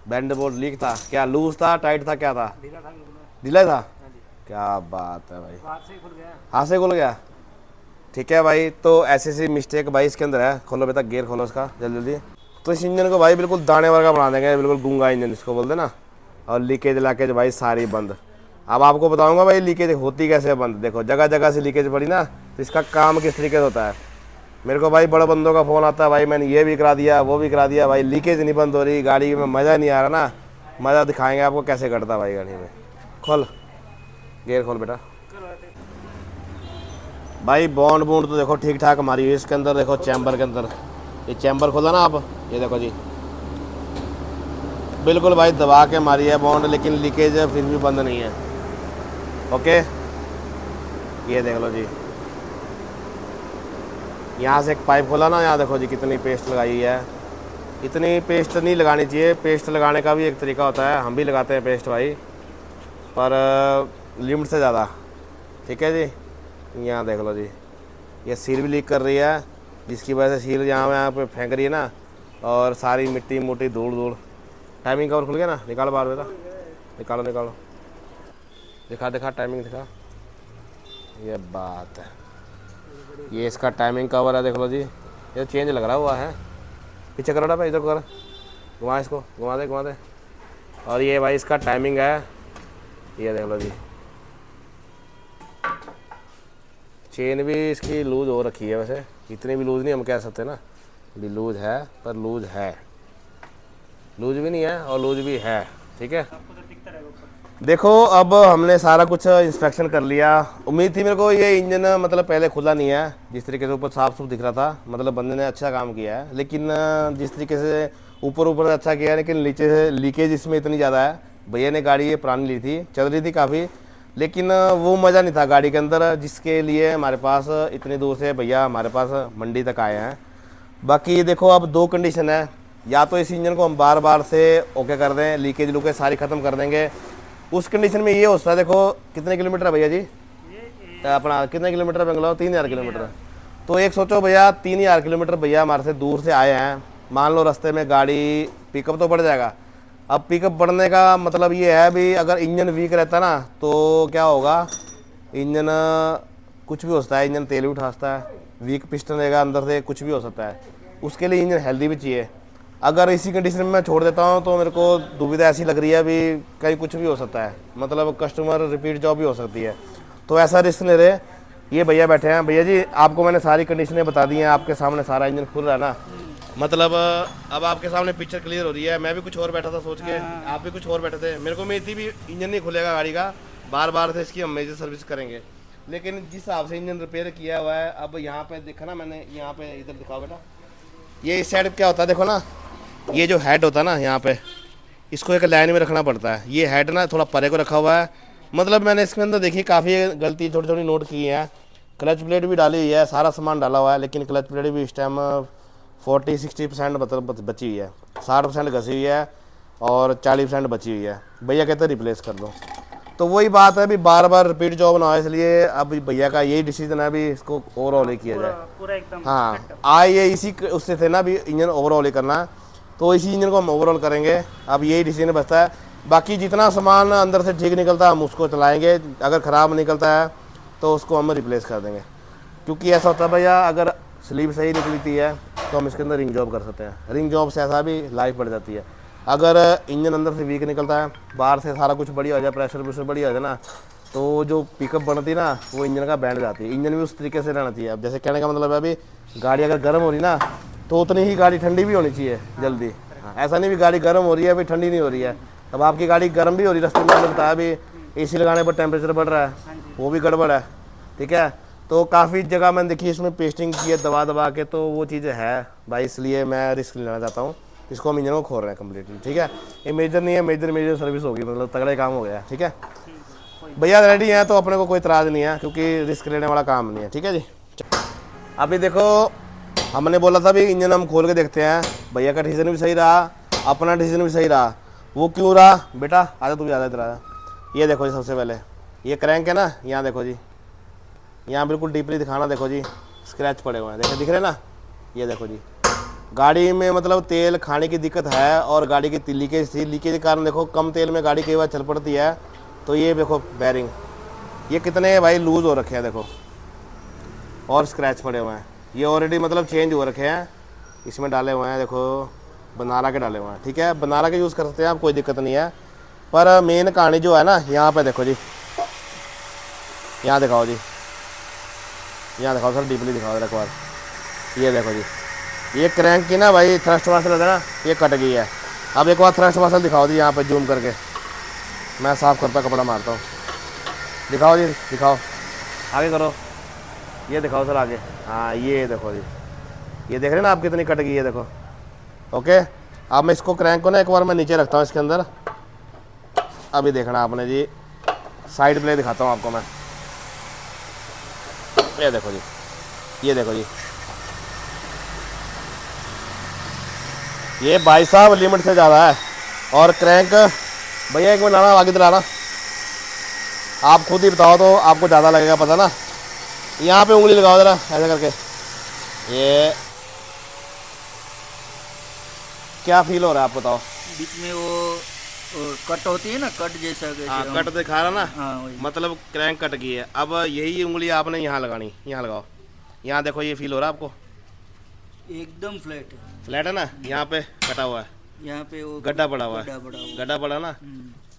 बैंड बोल्ट लीक था, क्या लूज था टाइट था क्या था? ढीला था। क्या बात है भाई, हाथ से खुल गया। ठीक है भाई, तो ऐसी सी मिस्टेक भाई इसके अंदर है। खोलो बेटा गेयर खोलो इसका जल्दी जल्दी। तो इस इंजन को भाई बिल्कुल दाने वर्गा बना देंगे, बिल्कुल गूंगा इंजन इसको बोलते ना। और लीकेज लाकेज भाई सारी बंद। अब आपको बताऊंगा भाई लीकेज होती कैसे बंद। देखो जगह जगह से लीकेज पड़ी ना, तो इसका काम किस तरीके से होता है। मेरे को भाई बड़े बंदों का फ़ोन आता है, भाई मैंने ये भी करा दिया वो भी करा दिया, भाई लीकेज नहीं बंद हो रही, गाड़ी में मज़ा नहीं आ रहा ना। मज़ा दिखाएंगे आपको कैसे कटता भाई गाड़ी में। खोल गेयर खोल बेटा। भाई बॉन्ड बूंड तो देखो ठीक ठाक हमारी है इसके अंदर। देखो चैम्बर के अंदर, ये चैम्बर खोला ना आप, ये देखो जी बिल्कुल भाई दबा के मारी है बॉन्ड, लेकिन लीकेज फिर भी बंद नहीं है। ओके, ये देख लो जी, यहाँ से एक पाइप खोला ना, यहाँ देखो जी कितनी पेस्ट लगाई है। इतनी पेस्ट नहीं लगानी चाहिए, पेस्ट लगाने का भी एक तरीका होता है, हम भी लगाते हैं पेस्ट भाई, पर लिमिट से ज़्यादा। ठीक है जी, यहाँ देख लो जी, ये सील भी लीक कर रही है, जिसकी वजह से सील यहाँ पे फेंक रही है ना, और सारी मिट्टी मोटी धूल धूल। टाइमिंग कवर खुल गया ना, निकालो बाहर बेटा, निकालो निकालो, दिखा दिखा टाइमिंग दिखा। ये बात है, ये इसका टाइमिंग कवर है, देख लो जी, ये चेंज लग रहा हुआ है। पीछे करो ना भाई, इधर कर, घुमा इसको, घुमा दे घुमा दे। और ये भाई इसका टाइमिंग है, ये देख लो जी, चेन भी इसकी लूज हो रखी है, वैसे इतनी भी लूज नहीं हम कह सकते ना, भी लूज है पर लूज है, लूज भी नहीं है और लूज भी है, ठीक है। देखो अब हमने सारा कुछ इंस्पेक्शन कर लिया। उम्मीद थी मेरे को ये इंजन मतलब पहले खुला नहीं है, जिस तरीके से ऊपर साफ सुफ दिख रहा था, मतलब बंदे ने अच्छा काम किया है, लेकिन जिस तरीके से ऊपर ऊपर अच्छा किया है, लेकिन नीचे से लीकेज इसमें इतनी ज़्यादा है। भैया ने गाड़ी ये पुरानी ली थी, चल रही थी काफ़ी, लेकिन वो मज़ा नहीं था गाड़ी के अंदर, जिसके लिए हमारे पास इतनी दूर से भैया हमारे पास मंडी तक आए हैं। बाकी देखो अब दो कंडीशन है, या तो इस इंजन को हम बार बार से ओके कर दें, लीकेज लुकेज सारी ख़त्म कर देंगे। उस कंडीशन में ये होता है, देखो कितने किलोमीटर है भैया जी अपना, कितने किलोमीटर बेंगलोर, 3000 किलोमीटर। तो एक सोचो भैया 3000 किलोमीटर भैया हमारे से दूर से आए हैं, मान लो रास्ते में गाड़ी पिकअप तो बढ़ जाएगा। अब पिकअप बढ़ने का मतलब ये है भी अगर इंजन वीक रहता ना तो क्या होगा, इंजन कुछ भी हो सकता है, इंजन तेल भी उठा सकता है, वीक पिस्टन रहेगा अंदर से, कुछ भी हो सकता है। उसके लिए इंजन हेल्दी भी चाहिए। अगर इसी कंडीशन में मैं छोड़ देता हूँ तो मेरे को दुविधा ऐसी लग रही है भी कहीं कुछ भी हो सकता है, मतलब कस्टमर रिपीट जॉब भी हो सकती है, तो ऐसा रिस्क ले रहे। ये भैया बैठे हैं, भैया जी आपको मैंने सारी कंडीशनें बता दी हैं, आपके सामने सारा इंजन खुल रहा है ना, मतलब अब आपके सामने पिक्चर क्लियर हो रही है। मैं भी कुछ और बैठा था सोच के, आप भी कुछ और बैठे थे, मेरे को उम्मीद थी भी इंजन नहीं खुलेगा गाड़ी का, बार बार से इसकी हम मेजर सर्विस करेंगे, लेकिन जिस हिसाब से इंजन रिपेयर किया हुआ है, अब यहाँ पे देखा ना मैंने, यहाँ पे इधर दिखाओ बेटा, ये इस साइड क्या होता है देखो ना, ये जो हेड होता है ना यहाँ पे, इसको एक लाइन में रखना पड़ता है। ये हेड ना थोड़ा परे को रखा हुआ है, मतलब मैंने इसके अंदर देखी काफ़ी गलती छोटी छोटी नोट की है। क्लच प्लेट भी डाली हुई है, सारा सामान डाला हुआ है, लेकिन क्लच प्लेट भी इस टाइम 40-60% मतलब बची हुई है, 60% घसी हुई है और 40% बची हुई है। भैया कहते हैं रिप्लेस कर दो, तो वही बात है भी बार बार रिपीट जॉब ना हो, इसलिए अब भैया का यही डिसीजन है भी इसको ओवरऑल ही किया जाए पूरा एकदम। हाँ आए ये इसी उससे थे ना भी इंजन ओवरऑल ही करना, तो इसी इंजन को हम ओवरऑल करेंगे। अब यही डिसीजन बचता है, बाकी जितना सामान अंदर से ठीक निकलता है हम उसको चलाएंगे, अगर ख़राब निकलता है तो उसको हम रिप्लेस कर देंगे। क्योंकि ऐसा होता है भैया अगर स्लीव सही निकलती है तो हम इसके अंदर रिंग जॉब कर सकते हैं, रिंग जॉब से ऐसा भी लाइफ बढ़ जाती है। अगर इंजन अंदर से वीक निकलता है, बाहर से सारा कुछ बढ़िया हो जाए, प्रेशर व्रेशर बढ़िया हो जाए ना, तो जो पिकअप बनती है ना वो इंजन का बैंड जाती है। इंजन भी उस तरीके से रहना चाहिए। अब जैसे कहने का मतलब है अभी गाड़ी अगर गर्म हो रही ना तो उतनी ही गाड़ी ठंडी भी होनी चाहिए जल्दी। ऐसा नहीं भी गाड़ी गर्म हो रही है अभी ठंडी नहीं हो रही है। अब आपकी गाड़ी गर्म भी हो रही है, रास्ते में मैंने बताया भी AC लगाने पर टेम्परेचर बढ़ रहा है, वो भी गड़बड़ है, ठीक है। तो काफ़ी जगह मैंने देखी इसमें पेस्टिंग की है दबा दबा के, तो वो चीज़ें है भाई, इसलिए मैं रिस्क लेना चाहता हूँ। इसको हम इंजन को खोल रहे हैं कम्प्लीटली, ठीक है। ये मेजर नहीं है, मेजर सर्विस होगी, मतलब तगड़े काम हो गया, ठीक है। भैया रेडी हैं तो अपने को कोई इतराज़ नहीं है, क्योंकि रिस्क लेने वाला काम नहीं है, ठीक है जी। अभी देखो हमने बोला था भी इंजन हम खोल के देखते हैं, भैया का डिसीजन भी सही रहा, अपना डिसीजन भी सही रहा। वो क्यों रहा बेटा, आजा तू भी आजा इधर आजा। ये देखो जी, सबसे पहले ये क्रैंक है ना, यहाँ देखो जी, यहाँ बिल्कुल डीपली दिखाना, देखो जी स्क्रैच पड़े हुए हैं, देखो दिख रहे ना, ये देखो जी। गाड़ी में मतलब तेल खाने की दिक्कत है और गाड़ी की लीकेज थी, लीकेज के कारण देखो कम तेल में गाड़ी कई बार चल पड़ती है। तो ये देखो बैरिंग ये कितने भाई लूज़ हो रखे हैं देखो, और स्क्रैच पड़े हुए हैं। ये ऑलरेडी मतलब चेंज हो रखे हैं, इसमें डाले हुए हैं, देखो बनारा के डाले हुए हैं, ठीक है। बनारा के यूज़ कर सकते हैं आप, कोई दिक्कत नहीं है। पर मेन कहानी जो है ना, यहाँ पे देखो जी, यहाँ दिखाओ जी, यहाँ दिखाओ सर, डीपली दिखाओ एक बार। ये देखो जी, ये क्रैंक की ना भाई थ्रस्ट वासल है ना, ये कट गई है। अब एक बार थ्रस्ट वासल दिखाओ जी, यहाँ पे जूम करके मैं साफ़ करता कपड़ा मारता हूँ, दिखाओ जी दिखाओ, आगे करो, ये दिखाओ सर आगे, हाँ ये देखो जी, ये देख रहे हैं ना आप कितनी कट गई है, देखो। ओके, अब मैं इसको क्रैंक को ना एक बार मैं नीचे रखता हूँ इसके अंदर। अभी देखना आपने जी, साइड प्ले दिखाता हूँ आपको मैं, ये देखो जी, ये देखो जी, ये भाई साहब लिमिट से ज़्यादा है। और क्रैंक भैया एक मिनट आना, आगे इधर आना, आप खुद ही बताओ तो आपको ज़्यादा लगेगा पता ना। यहाँ पे उंगली लगाओ ज़रा ऐसे करके, ये क्या फील हो रहा है आप बताओ। बीच में वो कट होती है ना, कट जैसा हाँ कट दिखा रहा ना, हाँ वही। मतलब क्रैंक कट गई है। अब यही उंगली आपने यहाँ लगानी, यहाँ लगाओ, यहाँ देखो, ये फील हो रहा है आपको, एकदम फ्लैट है, फ्लैट है ना, यहाँ पे कटा हुआ है, यहाँ पे वो गड्ढा पड़ा हुआ है, गड्ढा पड़ा हुआ। गड्ढा पड़ा ना।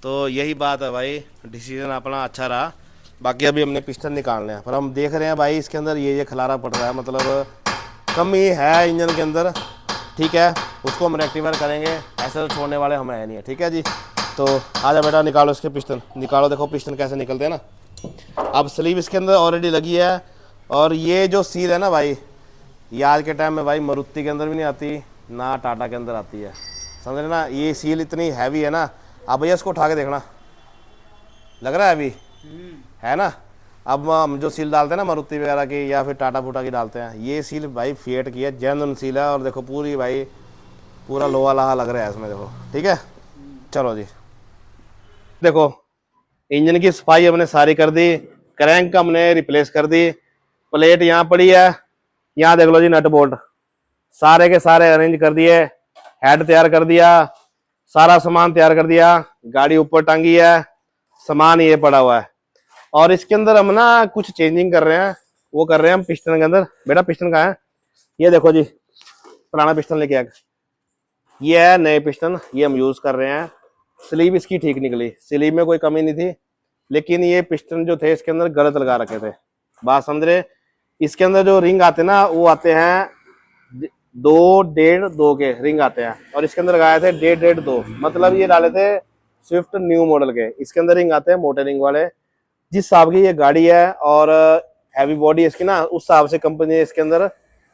तो यही बात है भाई, डिसीजन अपना अच्छा रहा। बाकी अभी हमने पिस्टन निकालने हैं, पर हम देख रहे हैं भाई इसके अंदर ये खलारा पड़ रहा है, मतलब कमी है इंजन के अंदर। ठीक है, उसको हम रेक्टिफाई करेंगे, ऐसे तो छोड़ने वाले हमें है नहीं है। ठीक है जी, तो आजा बेटा निकालो इसके पिस्टन, निकालो। देखो पिस्टन कैसे निकलते हैं ना। अब स्लीव इसके अंदर ऑलरेडी लगी है, और ये जो सील है ना भाई, ये आज के टाइम में भाई मारुति के अंदर भी नहीं आती ना टाटा के अंदर आती है, समझ रहे ना। ये सील इतनी हैवी है ना, अब भैया इसको उठा के देखना, लग रहा है अभी है ना। अब हम जो सील डालते हैं ना मारुति वगैरह की या फिर टाटा फूटा की डालते हैं, ये सील भाई फिएट की है, जेन्युइन सील है। और देखो पूरी भाई पूरा लोहा लाहा लग रहा है इसमें, देखो। ठीक है, चलो जी। देखो इंजन की सफाई हमने सारी कर दी, क्रैंक हमने रिप्लेस कर दी, प्लेट यहाँ पड़ी है, यहाँ देख लो जी नट बोल्ट सारे के सारे अरेंज कर दिए, हेड तैयार कर दिया, सारा सामान तैयार कर दिया, गाड़ी ऊपर टांगी है, सामान ये पड़ा हुआ है। और इसके अंदर हम ना कुछ चेंजिंग कर रहे हैं, वो कर रहे हैं हम पिस्टन के अंदर। बेटा पिस्टन कहाँ है? ये देखो जी, पुराना पिस्टन लेके आ, ये है नए पिस्टन, ये हम यूज कर रहे हैं। स्लीव इसकी ठीक निकली, स्लीव में कोई कमी नहीं थी, लेकिन ये पिस्टन जो थे इसके अंदर गलत लगा रखे थे, बात समझ रहे। इसके अंदर जो रिंग आते ना वो आते हैं 2.5-2 के रिंग आते हैं, और इसके अंदर लगाए थे 1.5-2, मतलब ये डाले थे स्विफ्ट न्यू मॉडल के। इसके अंदर रिंग आते हैं मोटे रिंग वाले। जिस हिसाब की ये गाड़ी है और हैवी बॉडी इसकी ना, उस हिसाब से कंपनी ने इसके अंदर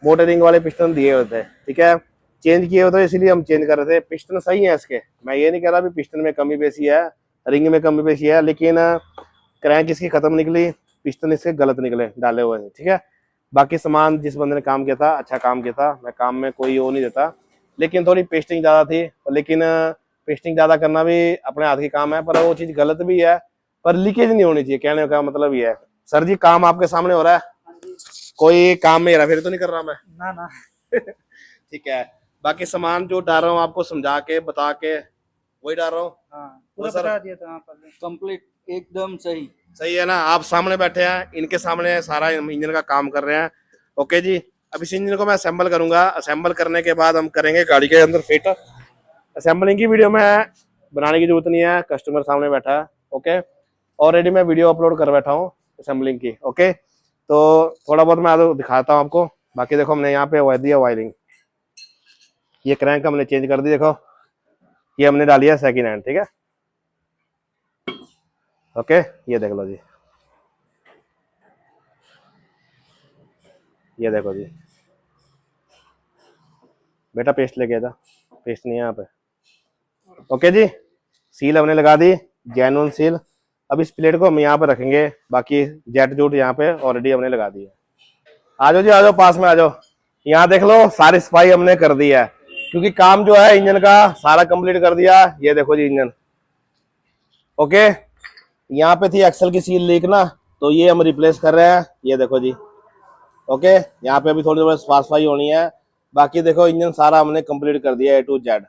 मोटे रिंग वाले पिस्टन दिए हुए थे। ठीक है, चेंज किए हुए थे, इसीलिए हम चेंज कर रहे थे। पिस्टन सही है इसके, मैं ये नहीं कह रहा भी पिस्टन में कमी बेसी है, रिंग में कमी बेसी है, लेकिन क्रैंक इसकी खत्म निकली, पिस्टन इसके गलत निकले डाले हुए हैं। ठीक है, बाकी सामान जिस बंदे ने काम किया था अच्छा काम किया था, मैं काम में कोई वो नहीं देता, लेकिन थोड़ी पेस्टिंग ज़्यादा थी। लेकिन पेस्टिंग ज़्यादा करना भी अपने हाथ की काम है, पर वो चीज़ गलत भी है, पर लीकेज नहीं होनी चाहिए, कहने का मतलब ये है। सर जी काम आपके सामने हो रहा है, कोई काम में हेरा फेरी तो नहीं कर रहा मैं? ना ना। ठीक है, बाकी सामान जो डाल रहा हूँ आपको समझा के बता के वही डाल रहा हूँ। हाँ, तो पूरा सर बता दिया था पहले। कंप्लीट एकदम सही। सही है ना, आप सामने बैठे हैं, इनके सामने सारा इंजन का काम कर रहे हैं। ओके जी, अब इस इंजन को मैं असेंबल करूंगा, असेंबल करने के बाद हम करेंगे गाड़ी के अंदर फिट। असेंबलिंग की वीडियो में बनाने की जरूरत नहीं है, कस्टमर सामने बैठा है। ओके, ऑलरेडी मैं वीडियो अपलोड कर बैठा हूँ असेंबलिंग की। ओके, तो थोड़ा बहुत मैं आज दिखाता हूँ आपको। बाकी देखो हमने यहाँ पे वायर दिया वायरिंग, ये क्रैंक हमने चेंज कर दी, देखो ये हमने डाली है सेकेंड हैंड। ठीक है, ओके ये देख लो जी, ये देखो जी। बेटा पेस्ट लेके जा, पेस्ट नहीं है यहाँ पे। ओके जी, सील हमने लगा दी, जेन्युइन सील। अब इस प्लेट को हम यहाँ पे रखेंगे, बाकी जेट जूट यहाँ पे ऑलरेडी हमने लगा दी है। आ जाओ जी, आ जाओ पास में आ जाओ, यहाँ देख लो सारी सफाई हमने कर दी है, क्योंकि काम जो है इंजन का सारा कंप्लीट कर दिया। ये देखो जी इंजन। ओके, यहाँ पे थी एक्सल की सील लीक ना, तो ये हम रिप्लेस कर रहे हैं, ये देखो जी। ओके, यहाँ पे अभी थोड़ी बहुत साफ सफाई होनी है, बाकी देखो इंजन सारा हमने कंप्लीट कर दिया A to Z,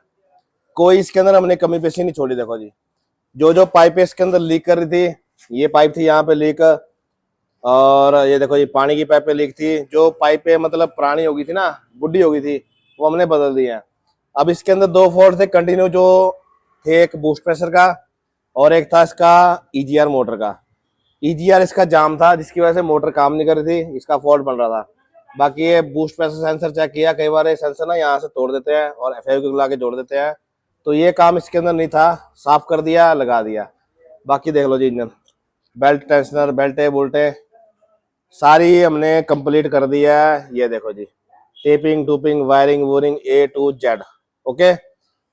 कोई इसके अंदर हमने कमी पेशी नहीं छोड़ी। देखो जी, जो जो पाइप इसके अंदर लीक कर रही थी, ये पाइप थी यहाँ पे लीक, और ये देखो ये पानी की पाइपें लीक थी। जो पाइपें मतलब पुरानी हो गई थी ना, बुढ़ी हो गई थी, वो हमने बदल दी है। अब इसके अंदर 2 फॉल्ट थे कंटिन्यू, जो थे एक बूस्ट प्रेशर का और एक था इसका EGR मोटर का। EGR इसका जाम था, जिसकी वजह से मोटर काम नहीं कर रही थी, इसका फॉल्ट बन रहा था। बाकी ये बूस्ट प्रेशर सेंसर चेक किया, कई बार ये सेंसर ना यहाँ से तोड़ देते हैं और FAQ ला के जोड़ देते हैं, तो ये काम इसके अंदर नहीं था, साफ कर दिया लगा दिया। बाकी देख लो जी इंजन, बेल्ट टेंशनर बेल्टे बोल्टे सारी हमने कंप्लीट कर दिया है। ये देखो जी, टेपिंग टूपिंग वायरिंग वूरिंग A to Z। Okay,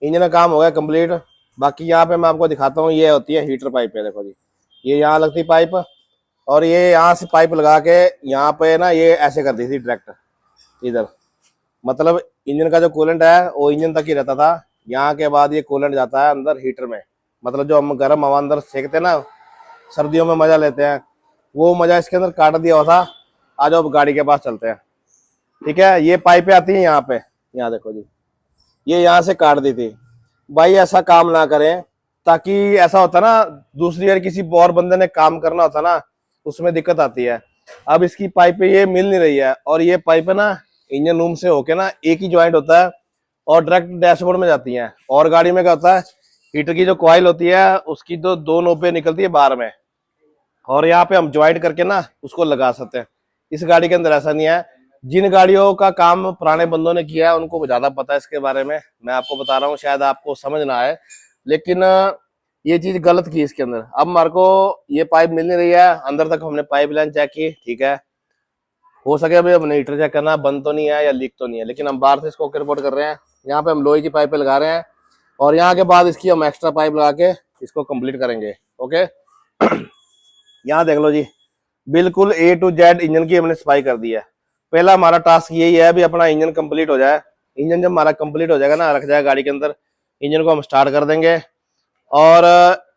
engine का काम हो गया कंप्लीट। बाकी यहाँ पे मैं आपको दिखाता हूँ, ये होती है हीटर पाइप है, देखो जी ये यहाँ लगती पाइप, और ये यहाँ से पाइप लगा के यहाँ पे ना ये ऐसे कर दी थी डायरेक्ट इधर, मतलब इंजन का जो कूलेंट है वो इंजन तक ही रहता था। यहाँ के बाद ये कूलेंट जाता है अंदर हीटर में, मतलब जो हम गर्म हवा अंदर सेकते हैं ना, सर्दियों में मजा लेते हैं, वो मजा इसके अंदर काट दिया हुआ था। आ जाओ गाड़ी के पास चलते हैं। ठीक है, ये पाइपें आती हैं यहाँ पे, यहाँ देखो जी, ये यहाँ से काट दी थी। भाई ऐसा काम ना करें, ताकि ऐसा होता ना दूसरी बार किसी और बंदे ने काम करना होता ना, उसमें दिक्कत आती है। अब इसकी पाइपें ये मिल नहीं रही है, और ये पाइपें ना इंजन रूम से होके ना एक ही ज्वाइंट होता है और डायरेक्ट डैशबोर्ड में जाती हैं। और गाड़ी में क्या होता है, हीटर की जो कॉइल होती है उसकी तो 2 नोबें निकलती है बाहर में, और यहाँ पे हम ज्वाइंट करके ना उसको लगा सकते हैं। इस गाड़ी के अंदर ऐसा नहीं है। जिन गाड़ियों का काम पुराने बंदों ने किया है उनको ज्यादा पता है इसके बारे में, मैं आपको बता रहा हूँ, शायद आपको समझ ना आए, लेकिन ये चीज गलत की इसके अंदर। अब हमारे को ये पाइप मिल नहीं रही है, अंदर तक हमने पाइपलाइन चेक की, ठीक है, हो सके अभी हमने हीटर चेक करना बंद तो नहीं है या लीक तो नहीं है, लेकिन हम बाहर से इसको रिपोर्ट कर रहे हैं। यहाँ पे हम लोहे की पाइपें लगा रहे हैं और यहाँ के बाद इसकी हम एक्स्ट्रा पाइप लगा के इसको कंप्लीट करेंगे। ओके, यहाँ देख लो जी, बिल्कुल A to Z इंजन की हमने सफाई कर दी है। पहला हमारा टास्क यही है, अभी अपना इंजन कंप्लीट हो जाए। इंजन जब हमारा कंप्लीट हो जाएगा ना, रख जाएगा गाड़ी के अंदर, इंजन को हम स्टार्ट कर देंगे। और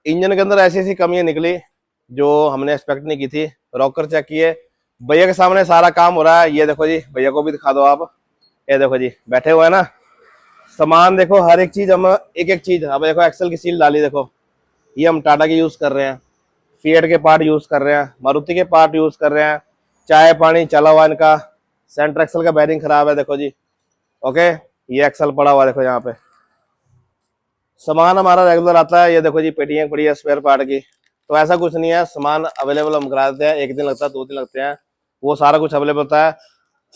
इंजन के अंदर ऐसी ऐसी कमियां निकली जो हमने एक्सपेक्ट नहीं की थी। रॉकर चेक किए, भैया के सामने सारा काम हो रहा है। ये देखो जी, भैया को भी दिखा दो आप, ये देखो जी बैठे हुए हैं ना, सामान देखो, हर एक चीज हम एक एक चीज। अब देखो एक्सेल की सील डाली, देखो ये हम टाटा की यूज कर रहे हैं, फिएट के पार्ट यूज कर रहे हैं, मारुति के पार्ट यूज कर रहे हैं, चाय पानी चला हुआ इनका, सेंटर एक्सल का बैरिंग खराब है देखो जी। ओके, ये एक्सल पड़ा हुआ देखो, यहाँ पे सामान हमारा रेगुलर आता है। ये देखो जी पेटियां पड़ी है स्पेयर पार्ट की, तो ऐसा कुछ नहीं है, सामान अवेलेबल हम करा देते हैं। एक दिन लगता है, 2 दिन लगते हैं, वो सारा कुछ अवेलेबल होता है।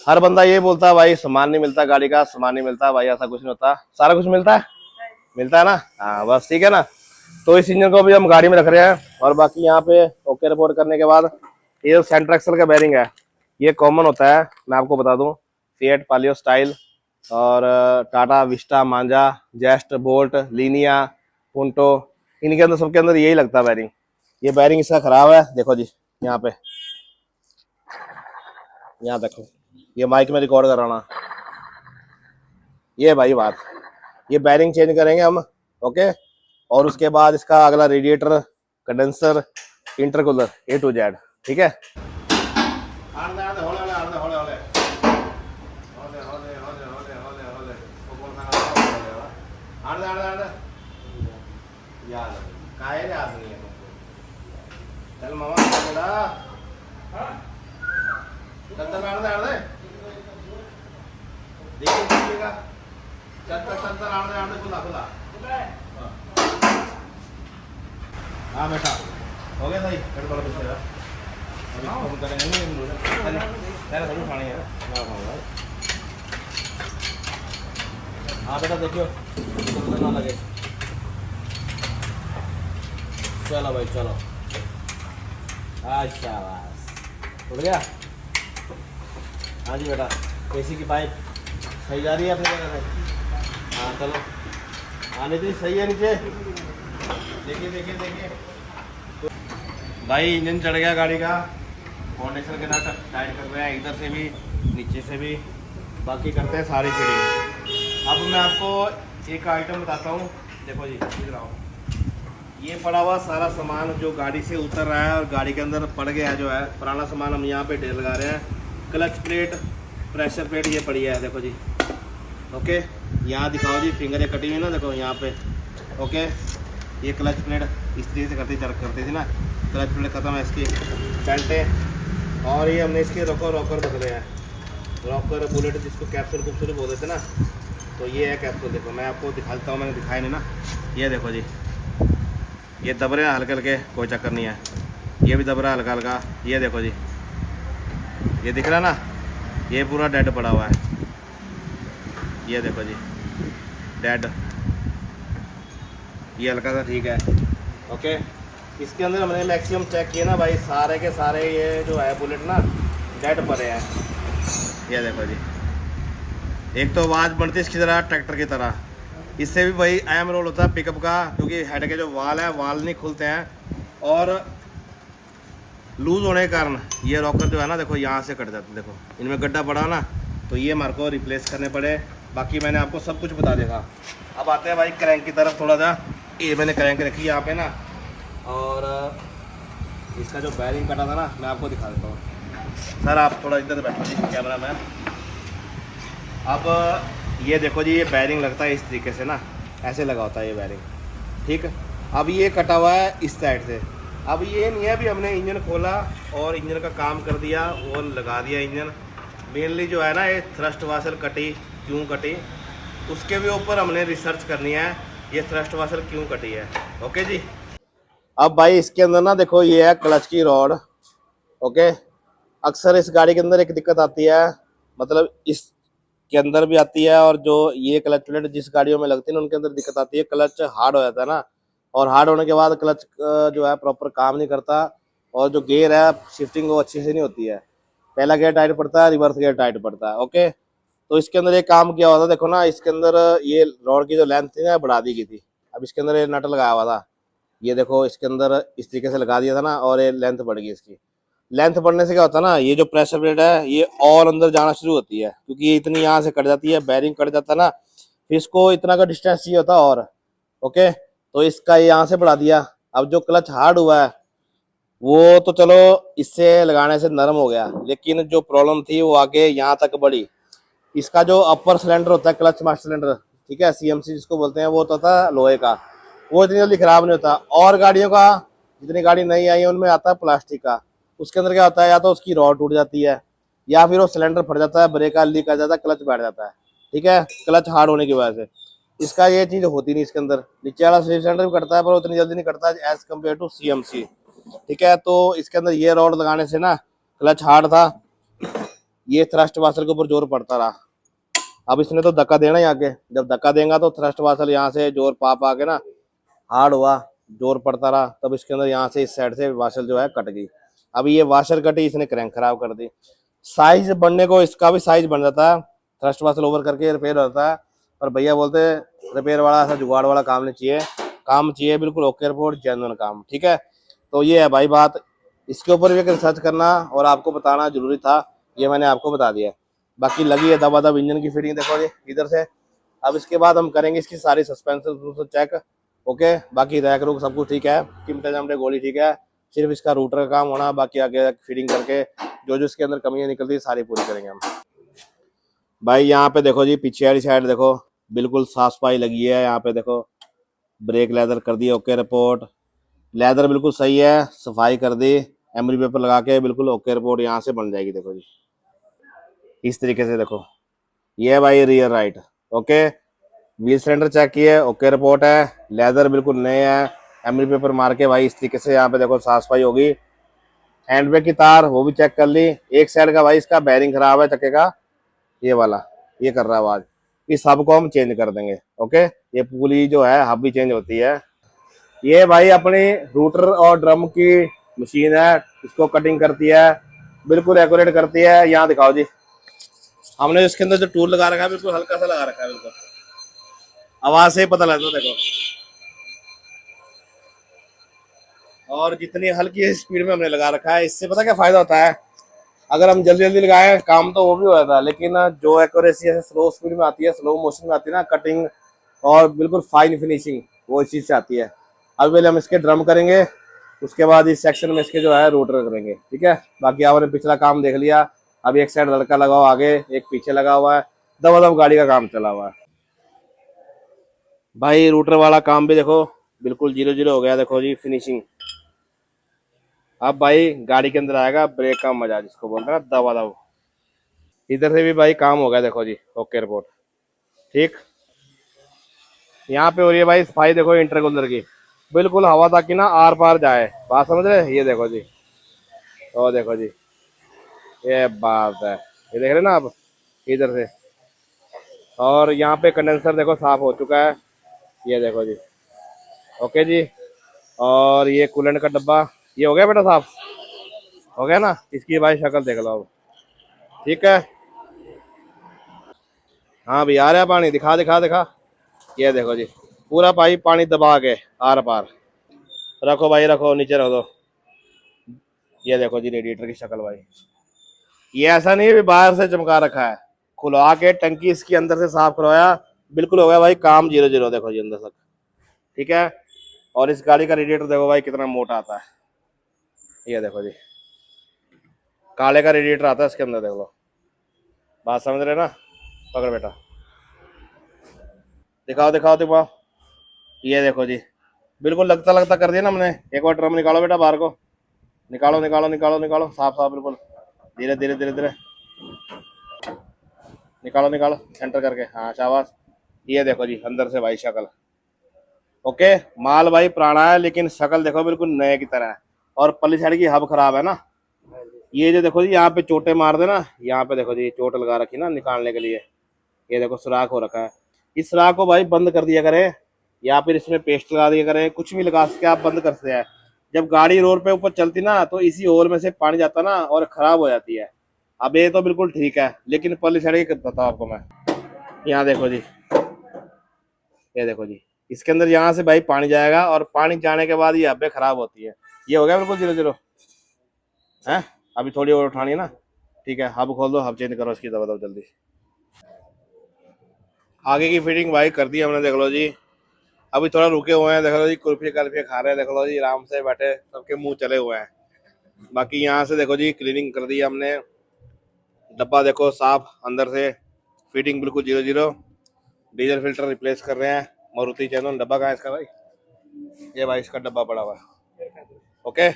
हर बंदा ये बोलता है भाई सामान नहीं मिलता, गाड़ी का सामान नहीं मिलता, भाई ऐसा कुछ नहीं होता, सारा कुछ मिलता है, मिलता है ना। हाँ बस ठीक है ना। तो इस इंजन को भी हम गाड़ी में रख रहे हैं। और बाकी यहाँ पे ओके रिपोर्ट करने के बाद ये जो सेंटर एक्सल का बैरिंग है, ये कॉमन होता है, मैं आपको बता दूं, फिएट पालियो स्टाइल और टाटा विस्टा मांजा जेस्ट बोल्ट लीनिया पुंटो, इनके अंदर सबके अंदर यही लगता है बैरिंग। ये बैरिंग इसका खराब है, देखो जी यहाँ पे, यहाँ देखो, ये माइक में रिकॉर्ड कराना, ये भाई बात, ये बैरिंग चेंज करेंगे हम। ओके, और उसके बाद इसका अगला radiator, condenser, intercooler A to Z, ठीक है। चल मामा देखिएगा, खुला खुला। हाँ बेटा हो गया सही, पेड़ थोड़ा पीछे रहा, अभी हम करेंगे नहीं थोड़ी खानी है। हाँ बेटा देखियो ना लगे, चलो भाई चलो, अच्छा बस उड़ गया। हाँ जी बेटा, एसी की पाइप सही जा रही है अपनी जगह से। हाँ चलो, आने दीजिए, सही है नीचे, देखिए देखिए देखिए भाई, इंजन चढ़ गया गाड़ी का, फाउंडेशन के नट टाइट कर रहे हैं, इधर से भी नीचे से भी, बाकी करते हैं सारी फिटिंग। अब मैं आपको एक आइटम बताता हूँ, देखो जी इधर आओ, ये पड़ा हुआ सारा सामान जो गाड़ी से उतर रहा है और गाड़ी के अंदर पड़ गया जो है पुराना सामान, हम यहाँ पे ढेर लगा रहे हैं। क्लच प्लेट, प्रेशर प्लेट ये पड़ी है देखो जी। ओके, यहाँ दिखाओ जी, फिंगर कटी हुई ना देखो यहाँ पे। ओके, ये क्लच प्लेट इस तरीके से करती थी ना, क्लच प्लेट ख़त्म है, इसकी बेल्टें, और ये हमने इसके रॉकर बदले हैं, रॉकर बुलेट जिसको कैप्सूल कुप्सूल बोल देते ना, तो ये है कैप्सूल। देखो मैं आपको दिखा देता हूँ, मैंने दिखाया नहीं ना, ये देखो जी, ये दब रहे हैं हल्के हल्के, कोई चक्कर नहीं है, ये भी दब रहा है हल्का हल्का, ये देखो जी, ये दिख रहा है ना, ये पूरा डेड पड़ा हुआ है, ये देखो जी डेड, ये हल्का सा ठीक है। ओके, इसके अंदर हमने मैक्सिमम चेक किया ना भाई, सारे के सारे ये जो है बुलेट ना डेड पड़े हैं, ये देखो जी। एक तो आवाज़ बढ़ती है इसकी तरह ट्रैक्टर की तरह, इससे भी भाई अहम रोल होता है पिकअप का, क्योंकि हेड के जो वाल है वाल नहीं खुलते हैं, और लूज़ होने के कारण ये रॉकर जो है ना देखो यहाँ से कट जाते, देखो इनमें गड्ढा पड़ा ना, तो ये हमारे को रिप्लेस करने पड़े। बाकी मैंने आपको सब कुछ बता दिया था। अब आते हैं भाई क्रैंक की तरफ थोड़ा सा, ये मैंने क्रैंक रखी यहाँ पे ना, और इसका जो बैरिंग कटा था ना मैं आपको दिखा देता हूँ। सर आप थोड़ा इधर बैठो जी, कैमरा मैन। अब ये देखो जी, ये बैरिंग लगता है इस तरीके से ना, ऐसे लगा होता है ये बैरिंग, ठीक। अब ये कटा हुआ है इस साइड से। अब ये नहीं है, अभी हमने इंजन खोला और इंजन का काम कर दिया और लगा दिया इंजन। मेनली जो है ना ये थ्रस्ट वासल कटी, क्यों कटी, उसके भी ऊपर हमने रिसर्च करनी है, ये थ्रस्ट वासल क्यों कटी है। ओके जी, अब भाई इसके अंदर ना देखो ये है क्लच की रॉड। ओके, अक्सर इस गाड़ी के अंदर एक दिक्कत आती है, मतलब इस के अंदर भी आती है, और जो ये क्लच प्लेट जिस गाड़ियों में लगती है ना उनके अंदर दिक्कत आती है, क्लच हार्ड हो जाता है ना, और हार्ड होने के बाद क्लच जो है प्रॉपर काम नहीं करता, और जो गियर है शिफ्टिंग वो अच्छी से नहीं होती है, पहला गियर टाइट पड़ता है, रिवर्स गियर टाइट पड़ता है। ओके, तो इसके अंदर एक काम किया हुआ था, देखो ना इसके अंदर ये रॉड की जो लेंथ थी ना बढ़ा दी गई थी। अब इसके अंदर ये नट लगाया हुआ था, ये देखो इसके अंदर इस तरीके से लगा दिया था ना, और ये लेंथ बढ़ गई इसकी। लेंथ बढ़ने से क्या होता है ना, ये जो प्रेशर प्लेट है ये और अंदर जाना शुरू होती है, क्योंकि ये इतनी यहाँ से कट जाती है, बैरिंग कट जाता है ना, फिर इसको इतना का डिस्टेंस चाहिए होता है और। ओके, तो इसका ये यहाँ से बढ़ा दिया। अब जो क्लच हार्ड हुआ है वो तो चलो इससे लगाने से नरम हो गया, लेकिन जो प्रॉब्लम थी वो आगे यहाँ तक बढ़ी। इसका जो अपर सिलेंडर होता है, क्लच मास्टर सिलेंडर, ठीक है, सीएमसी जिसको बोलते हैं, वो तो था लोहे का, वो इतनी जल्दी खराब नहीं होता। और गाड़ियों का, जितनी गाड़ी नई आई है उनमें आता है प्लास्टिक का, उसके अंदर क्या होता है, या तो उसकी रॉड टूट जाती है, या फिर वो सिलेंडर फट जाता है, ब्रेक का लीक आ जाता है, क्लच बैठ जाता है, ठीक है, क्लच हार्ड होने की वजह से। इसका ये चीज होती नहीं, इसके अंदर नीचे वाला सिलेंडर भी कटता है पर उतनी जल्दी नहीं कटता एज कम्पेयर टू सीएमसी। ठीक है, तो इसके अंदर ये रॉड लगाने से ना क्लच हार्ड था, ये थ्रस्ट वाशर के ऊपर जोर पड़ता रहा। अब इसने तो धक्का देना ही आगे, जब धक्का देगा तो थ्रस्ट वाशर यहाँ से जोर पा पा के ना हार्ड हुआ, जोर पड़ता रहा, तब इसके अंदर यहाँ से इस साइड से वाशर जो है कट गई। अब ये वाशर कटी, इसने क्रैंक खराब कर दी। साइज बढ़ने को इसका भी साइज बन जाता है, थ्रस्ट वाशर ओवर करके रिपेयर होता है, पर भैया बोलते रिपेयर वाला ऐसा जुगाड़ वाला काम नहीं चाहिए, काम चाहिए बिल्कुल ओके रिपोर्ट जेन्युइन काम। ठीक है, तो ये है भाई बात, इसके ऊपर भी रिसर्च करना और आपको बताना जरूरी था, ये मैंने आपको बता दिया। बाकी लगी है दबादब इंजन की फिटिंग, देखो जी इधर से। अब इसके बाद हम करेंगे इसकी सारी सस्पेंशन चेक। ओके, बाकी रैक रूक सब कुछ ठीक है, चिमटे चमटे गोली ठीक है, सिर्फ इसका रूटर का काम होना, बाकी आगे फिटिंग करके जो जो इसके अंदर कमियां निकलती है सारी पूरी करेंगे हम। भाई यहाँ पे देखो जी, पीछे वाली साइड देखो बिल्कुल साफ सफाई लगी है, यहाँ पे देखो ब्रेक लेदर कर दी, ओके रिपोर्ट, लेदर बिल्कुल सही है, सफाई कर दी, एमरी पेपर लगा के बिल्कुल ओके रिपोर्ट यहाँ से बन जाएगी। देखो जी इस तरीके से देखो, ये है भाई rear right. Okay, wheel cylinder check किए, ओके रिपोर्ट है, लेदर बिल्कुल नए है, एमरी पेपर मार के भाई इस तरीके से यहाँ पे देखो साफ सफाई होगी। हैंड ब्रेक की तार वो भी चेक कर ली, एक साइड का भाई इसका बैरिंग खराब है चक्के का, ये वाला ये कर रहा है आवाज, इस हब को हम चेंज कर देंगे। ओके, ये पुली जो है हब भी चेंज होती है। ये भाई अपनी रूटर और ड्रम की मशीन है, इसको कटिंग करती है, बिल्कुल एक्यूरेट करती है। यहाँ दिखाओ जी, हमने इसके अंदर जो टूल लगा रखा है बिल्कुल हल्का सा लगा रखा है, बिल्कुल आवाज से ही पता लगता है देखो। और जितनी हल्की स्पीड में हमने लगा रखा है, इससे पता क्या फायदा होता है, अगर हम जल्दी जल्दी लगाए काम तो वो भी हो जाता है, लेकिन जो एक्यूरेसी ऐसे स्लो स्पीड में आती है, स्लो मोशन में आती है ना कटिंग, और बिल्कुल फाइन फिनिशिंग, वो इस चीज से आती है। अब पहले हम इसके ड्रम करेंगे, उसके बाद इस सेक्शन में इसके जो है रोटर करेंगे। ठीक है, बाकी आपने पिछला काम देख लिया, अब एक साइड लड़का लगा हुआ आगे, एक पीछे लगा हुआ है, दबादब गाड़ी का काम चला हुआ है। भाई रूटर वाला काम भी देखो बिल्कुल 0-0 हो गया, देखो जी फिनिशिंग। अब भाई गाड़ी के अंदर आएगा ब्रेक का मजा, जिसको बोलते हैं ना दबादब। इधर से भी भाई काम हो गया, देखो जी ओके रिपोर्ट ठीक। यहाँ पे हो रही है भाई सफाई, देखो इंटरकूलर की, बिल्कुल हवा ताकि ना आर पार जाए, बात समझ रहे, ये देखो जी, ओ देखो जी, ये बात है, ये देख रहे ना आप इधर से। और यहाँ पे कंडेंसर देखो साफ हो चुका है, ये देखो जी ओके जी। और ये कूलेंट का डब्बा, ये हो गया बेटा साफ, हो गया ना, इसकी भाई शक्ल देख लो अब। ठीक है, हाँ भी आ रहा है पानी, दिखा दिखा दिखा, ये देखो जी पूरा पाइप पानी दबा के आर पार। रखो भाई रखो, नीचे रख दो। ये देखो जी रेडिएटर की शक्ल भाई, ये ऐसा नहीं है भी बाहर से चमका रखा है, खुलवा के टंकी इसकी अंदर से साफ करवाया, बिल्कुल हो गया भाई काम 0-0, देखो जी अंदर तक। ठीक है, और इस गाड़ी का रेडिएटर देखो भाई कितना मोटा आता है, ये देखो जी काले का रेडिएटर आता है इसके अंदर, देख लो, बात समझ रहे ना। पकड़ बेटा, दिखाओ दिखाओ दिखाओ, ये देखो जी बिल्कुल लगता लगता कर दिया ना हमने। एक बार ड्रम निकालो बेटा बाहर को, निकालो निकालो निकालो निकालो, साफ साफ बिल्कुल, धीरे धीरे धीरे धीरे निकालो निकालो, सेंटर करके, हाँ शाबाश। ये देखो जी अंदर से भाई शक्ल, ओके, माल भाई पुराना है लेकिन शक्ल देखो बिल्कुल नए की तरह है। और पल्ली साइड की हब खराब है ना, ये जो देखो जी यहाँ पे चोटे मार देना, यहाँ पे देखो जी चोट लगा रखी ना निकालने के लिए, ये देखो सुराख हो रखा है। इस सुराख को भाई बंद कर दिया करें, या फिर इसमें पेस्ट लगा दिया करें, कुछ भी लगा सके आप बंद कर सकते हैं। जब गाड़ी रोड पे ऊपर चलती ना तो इसी होल में से पानी जाता ना और खराब हो जाती है। अब ये तो बिल्कुल ठीक है, लेकिन पल्ली साइड की बताओ आपको मैं, यहाँ देखो जी, ये देखो जी, इसके अंदर यहाँ से भाई पानी जाएगा और पानी जाने के बाद ये हब्बे खराब होती है। ये हो गया बिल्कुल 0-0 है। अभी थोड़ी और उठानी है ना, ठीक है, हब खोल दो, हब चेंज करो इसकी, दबा दो जल्दी। आगे की फिटिंग भाई कर दी हमने, देख लो जी। अभी थोड़ा रुके हुए हैं, देख लो जी, कुल्फी कल्फी खा रहे हैं, देख लो जी, आराम से बैठे, सबके मुंह चले हुए हैं। बाकी यहाँ से देखो जी क्लीनिंग कर दी हमने, डब्बा देखो साफ अंदर से, फिटिंग बिल्कुल 0-0। डीजल फिल्टर रिप्लेस कर रहे हैं, मारुति चैनल। डब्बा कहाँ है इसका भाई, ये भाई इसका डब्बा पड़ा हुआ है। ओके,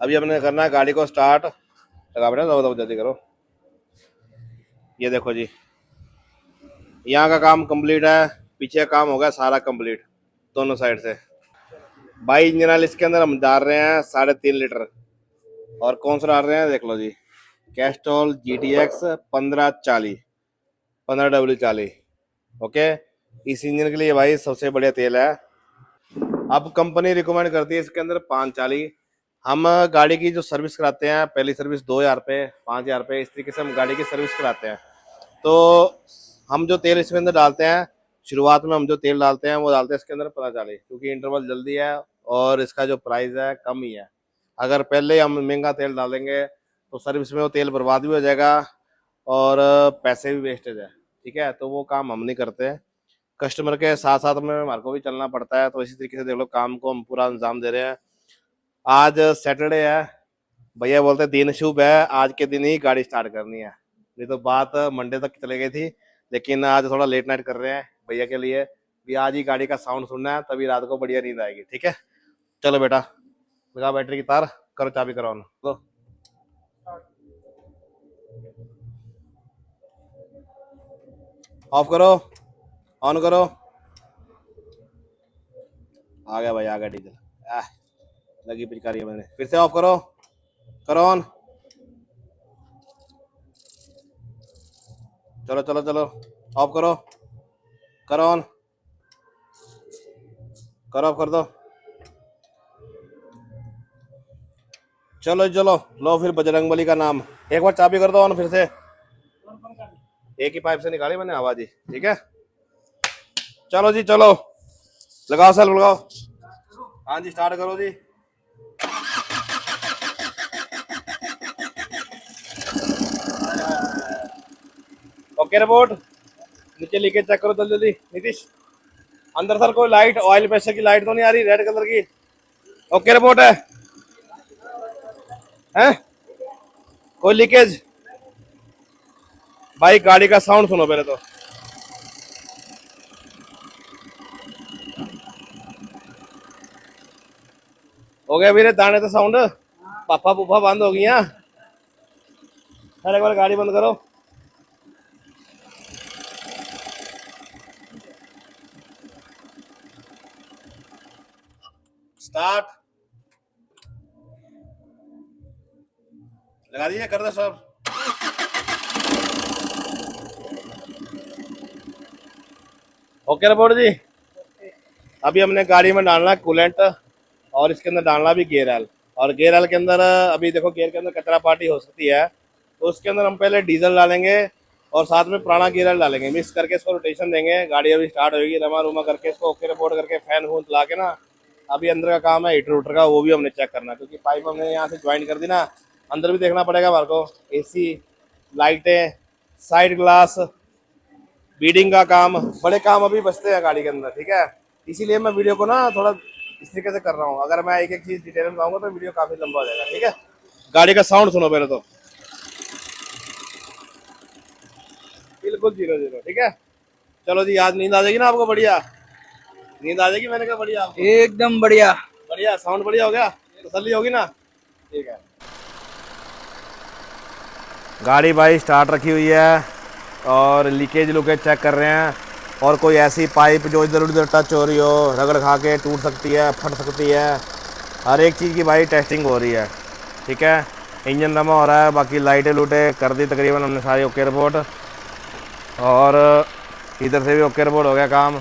अभी हमने करना है गाड़ी को स्टार्ट, लगा बेटा, दबा दबा जल्दी करो। ये देखो जी, यहाँ का काम कंप्लीट है, पीछे का काम हो गया सारा कंप्लीट दोनों साइड से। भाई इंजन ऑयल इसके अंदर हम डाल रहे हैं 3.5 लीटर, और कौन सा डाल रहे हैं देख लो जी, कैस्ट्रॉल GTX 1540 15W40। ओके, इस इंजन के लिए भाई सबसे बढ़िया तेल है। अब कंपनी रिकमेंड करती है इसके अंदर 540। हम गाड़ी की जो सर्विस कराते हैं, पहली सर्विस 2000 पे, 5000 पे, इस तरीके से हम गाड़ी की सर्विस कराते हैं। तो हम जो तेल इसके अंदर डालते हैं, शुरुआत में हम जो तेल डालते हैं वो डालते हैं इसके अंदर 1540, क्योंकि इंटरवल जल्दी है और इसका जो प्राइस है कम ही है। अगर पहले हम महंगा तेल डालेंगे तो सर्विस में वो तेल बर्बाद भी हो जाएगा और पैसे भी वेस्टेज है, ठीक है। तो वो काम हम नहीं करते, कस्टमर के साथ साथ में हमारे को भी चलना पड़ता है। तो इसी तरीके से देख लो, काम को हम पूरा अंजाम दे रहे हैं। आज सैटरडे है, भैया बोलते दिन शुभ है, आज के दिन ही गाड़ी स्टार्ट करनी है, नहीं तो बात मंडे तक चले गई थी। लेकिन आज थोड़ा लेट नाइट कर रहे हैं भैया के लिए भी, आज ही गाड़ी का साउंड सुनना है, तभी रात को बढ़िया नींद आएगी, ठीक है। चलो बेटा, लगा बैटरी की तार, करो चाबी करो ऑन, लो। ऑफ करो, ऑन करो, आ गया भाई, आ गया डीजल, लगी पिचकारी है मैंने। फिर से ऑफ करो, करो ऑन, चलो चलो चलो, ऑफ करो, करो ऑन, करो ऑफ कर दो, चलो चलो, लो फिर बजरंगबली का नाम। एक बार चाबी कर दो ऑन फिर से, एक ही पाइप से निकाली मैंने आवाज ही, ठीक है। चलो जी चलो, लगाओ सेल्फ लगाओ, हाँ जी स्टार्ट करो जी। ओके रिपोर्ट, नीचे लीकेज चेक करो जल्दी जल्दी नीतीश, अंदर सर कोई लाइट, ऑयल प्रेशर की लाइट तो नहीं आ रही रेड कलर की। ओके रिपोर्ट है कोई लीकेज? भाई गाड़ी का साउंड सुनो पहले तो, हो गया मेरे दाने तो साउंड, पापा पुपा बंद हो गई हैं। सर एक बार गाड़ी बंद करो, स्टार्ट, लगा दीजिए, कर दो सब। ओके रिपोर्ट जी, अभी हमने गाड़ी में डालना कूलेंट और इसके अंदर डालना भी गेयर ऑयल। और गेयर ऑयल के अंदर अभी देखो गेयर के अंदर कचरा पार्टी हो सकती है, तो उसके अंदर हम पहले डीजल डालेंगे और साथ में पुराना गेयर ऑयल डालेंगे, मिक्स करके इसको रोटेशन देंगे। गाड़ी अभी स्टार्ट होगी, रमा रुमा करके इसको ओके रिपोर्ट करके फैन वून चला के ना, अभी अंदर का काम है हीटर उटर का, वो भी हमने चेक करना, क्योंकि पाइप हमने यहाँ से ज्वाइन कर दी ना, अंदर भी देखना पड़ेगा हमारे को, AC, लाइटें, साइड ग्लास, बीडिंग का काम, बड़े काम अभी बचते हैं गाड़ी के अंदर, ठीक है। इसीलिए मैं वीडियो को ना थोड़ा इस तरीके से कर रहा हूँ, अगर मैं एक एक चीज डिटेल में बताऊंगा तो वीडियो काफी लंबा हो जाएगा, ठीक है। गाड़ी का साउंड सुनो पहले तो, बिल्कुल 0-0, ठीक है। चलो जी, आज नींद आ जाएगी ना आपको, बढ़िया नींद आ जाएगी, मैंने कहा बढ़िया आपको, एकदम बढ़िया। बढ़िया साउंड बढ़िया हो गया, तसल्ली होगी ना, ठीक है। गाड़ी भाई स्टार्ट रखी हुई है और लीकेज लुकेज चेक कर रहे हैं, और कोई ऐसी पाइप जो इधर उधर टच हो रही हो, रगड़ खा के टूट सकती है, फट सकती है, हर एक चीज़ की भाई टेस्टिंग हो रही है। ठीक है, इंजन रमा हो रहा है, बाकी लाइटें लूटें कर दी तकरीबन हमने सारी ओके रिपोर्ट। और इधर से भी ओके रिपोर्ट हो गया काम।